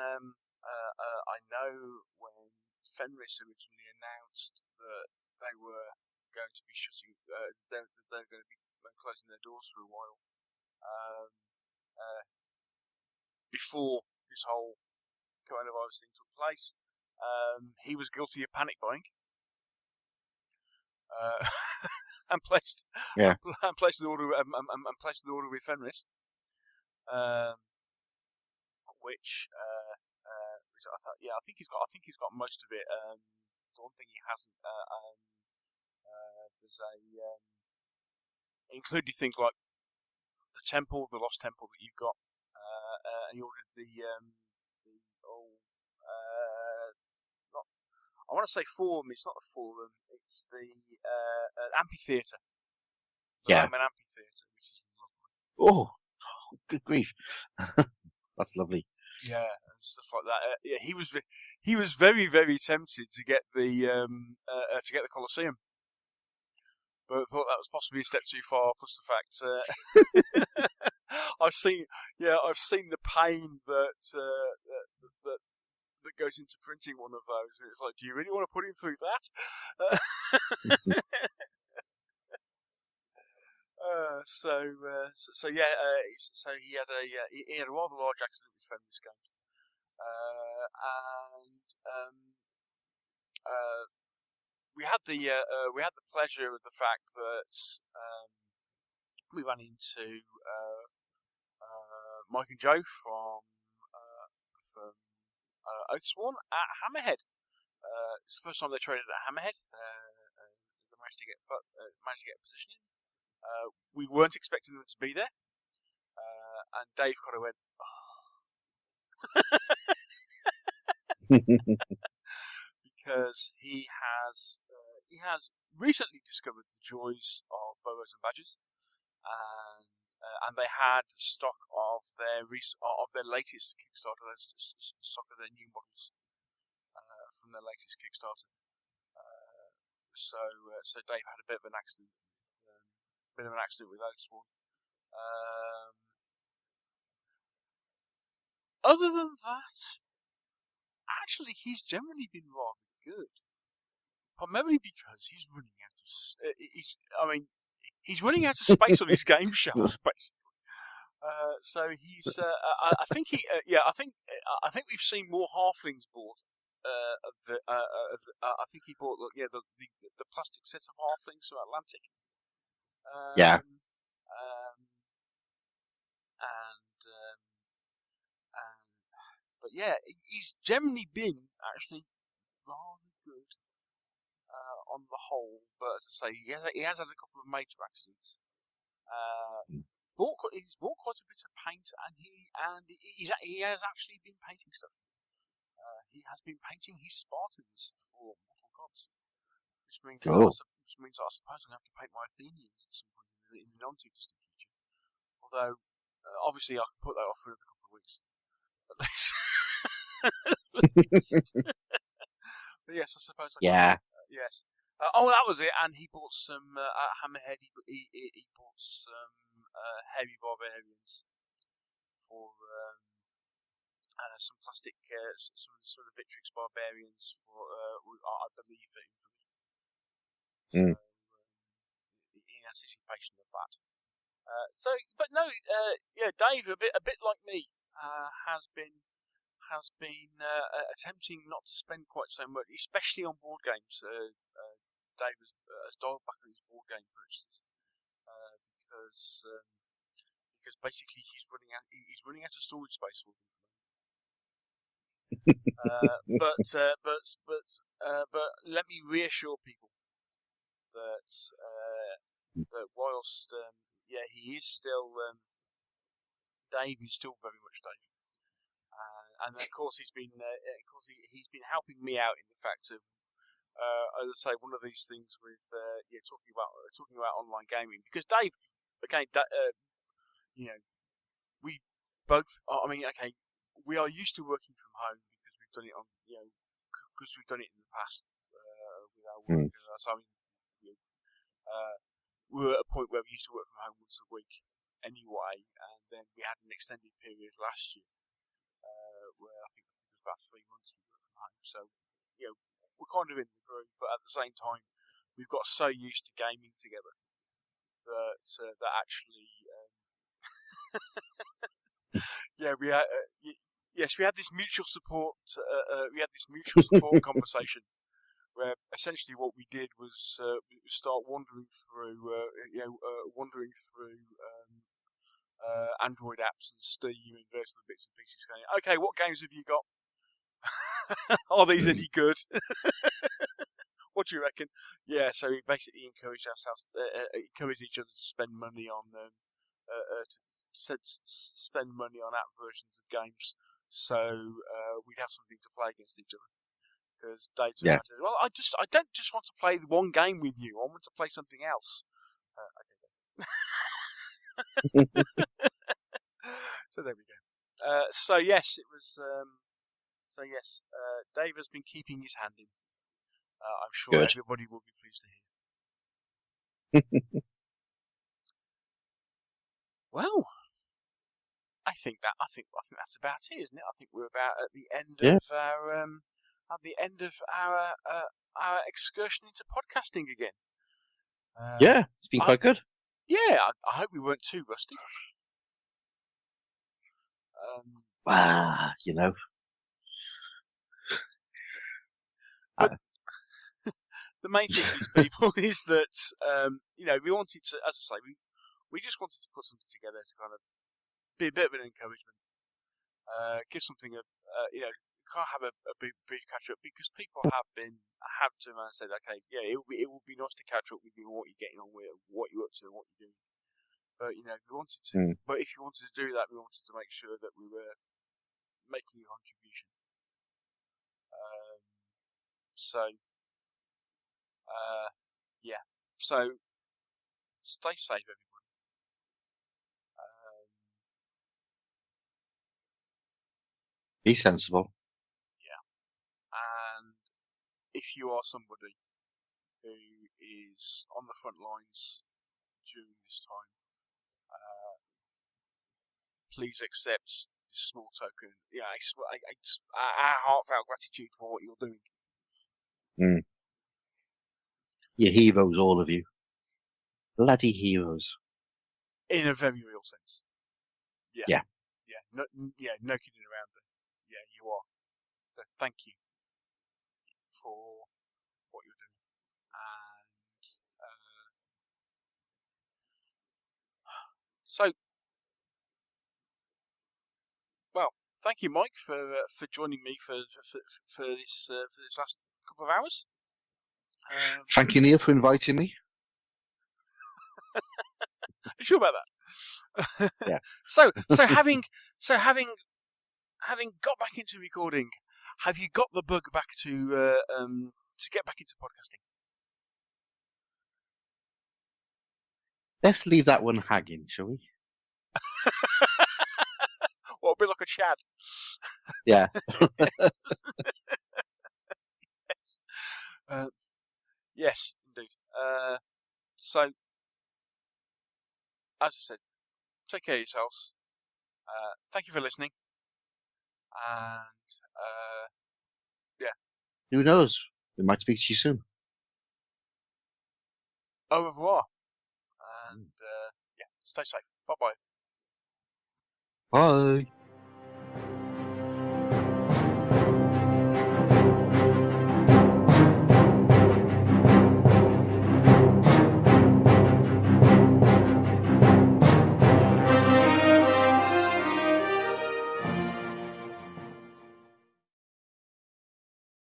Fenris originally announced that they were going to be shutting, they're going to be closing their doors for a while. Before this whole coronavirus thing took place, he was guilty of panic buying, and placed an order with Fenris, which which I thought, I think he's got most of it. The one thing he hasn't, there's including things like the temple, the lost temple that you've got, and you ordered not, I want to say forum. It's not the forum. It's the amphitheatre. The Roman amphitheatre, which is lovely. Oh, good grief! That's lovely. Yeah, and stuff like that. He was very, very tempted to get the Colosseum, but I thought that was possibly a step too far. Plus the fact I've seen the pain that goes into printing one of those. And it's like, do you really want to put him through that? So he had a rather large accident with feminist games, we had the pleasure of the fact that we ran into Mike and Joe from Oathsworn at Hammerhead. It's the first time they traded at Hammerhead. They managed to get a position in. We weren't expecting them to be there, and Dave kind of went, because he has recently discovered the joys of boas and badgers, and they had stock of their latest Kickstarter, stock of their new models from their latest Kickstarter. So Dave had a bit of an accident. With Oathsworn. Other than that, actually, he's generally been rather good. Primarily because he's running out of he's running out of space on his game shelf, basically. So he's. I think we've seen more halflings bought. I think he bought the plastic set of halflings from Atlantic. But he's generally been actually rather good on the whole. But as I say, he has had a couple of major accidents. He's bought quite a bit of paint, and he has actually been painting stuff. He has been painting his Spartans for Mortal Gods, which means that I suppose I'm going to have to paint my Athenians at some point in the non-too-distant future. Although, obviously, I can put that off for another couple of weeks, at least. But yes, I suppose I can. Yes. That was it. And he bought some at Hammerhead. He bought some hairy barbarians for some plastic, some sort of Victrix barbarians for I believe that in anticipation of that. Dave, a bit like me, has been attempting not to spend quite so much, especially on board games. Dave has dialed back on his board game purchases because basically he's running out of storage space for them. But let me reassure people that whilst he is still Dave is still very much Dave, and of course he's been helping me out in the fact of as I say, one of these things with talking about online gaming, because Dave, again, we both we are used to working from home because we've done it in the past with our work. So we were at a point where we used to work from home once a week anyway, and then we had an extended period last year where I think it was about 3 months we worked from home. So we're kind of in the groove, but at the same time we've got so used to gaming together that actually we had we had this mutual support conversation where essentially what we did was start wandering through Android apps and Steam and various other bits and pieces, going, okay, what games have you got? Are these any good? What do you reckon? Yeah, so we basically encouraged each other to spend money on spend money on app versions of games, so we'd have something to play against each other. Because Dave said, "Well, I don't just want to play one game with you. I want to play something else." So there we go. So yes, it was. Dave has been keeping his hand in. I'm sure Good. everybody will be pleased to hear. Well, I think that's about it, isn't it? I think we're about at the end of our excursion into podcasting again. It's been quite good. Yeah, I hope we weren't too rusty. You know. But the main thing is, people, is that we wanted to, as I say, we just wanted to put something together to kind of be a bit of an encouragement, give something can't have a brief catch up, because people have turned around and said, okay, yeah, it would be nice to catch up with you, what you're getting on with, what you're up to, and what you're doing. But we wanted to. But if you wanted to do that, we wanted to make sure that we were making a contribution. So stay safe, everyone. Be sensible. Yeah. And if you are somebody who is on the front lines during this time, please accept this small token. Our heartfelt gratitude for what you're doing. You're heroes, all of you. Bloody heroes. In a very real sense. Yeah. No kidding around there. Yeah, you are. So thank you for what you're doing. And well, thank you, Mike, for joining me for this last couple of hours. Thank you, Neil, for inviting me. Are you sure about that? Yeah. So having got back into recording, have you got the bug back to get back into podcasting? Let's leave that one hanging, shall we? Well, a bit like a Chad. Yeah. Yes. Yes, indeed. So, as I said, take care of yourselves. Thank you for listening. And, Who knows? We might speak to you soon. au revoir. And, stay safe. Bye-bye. Bye.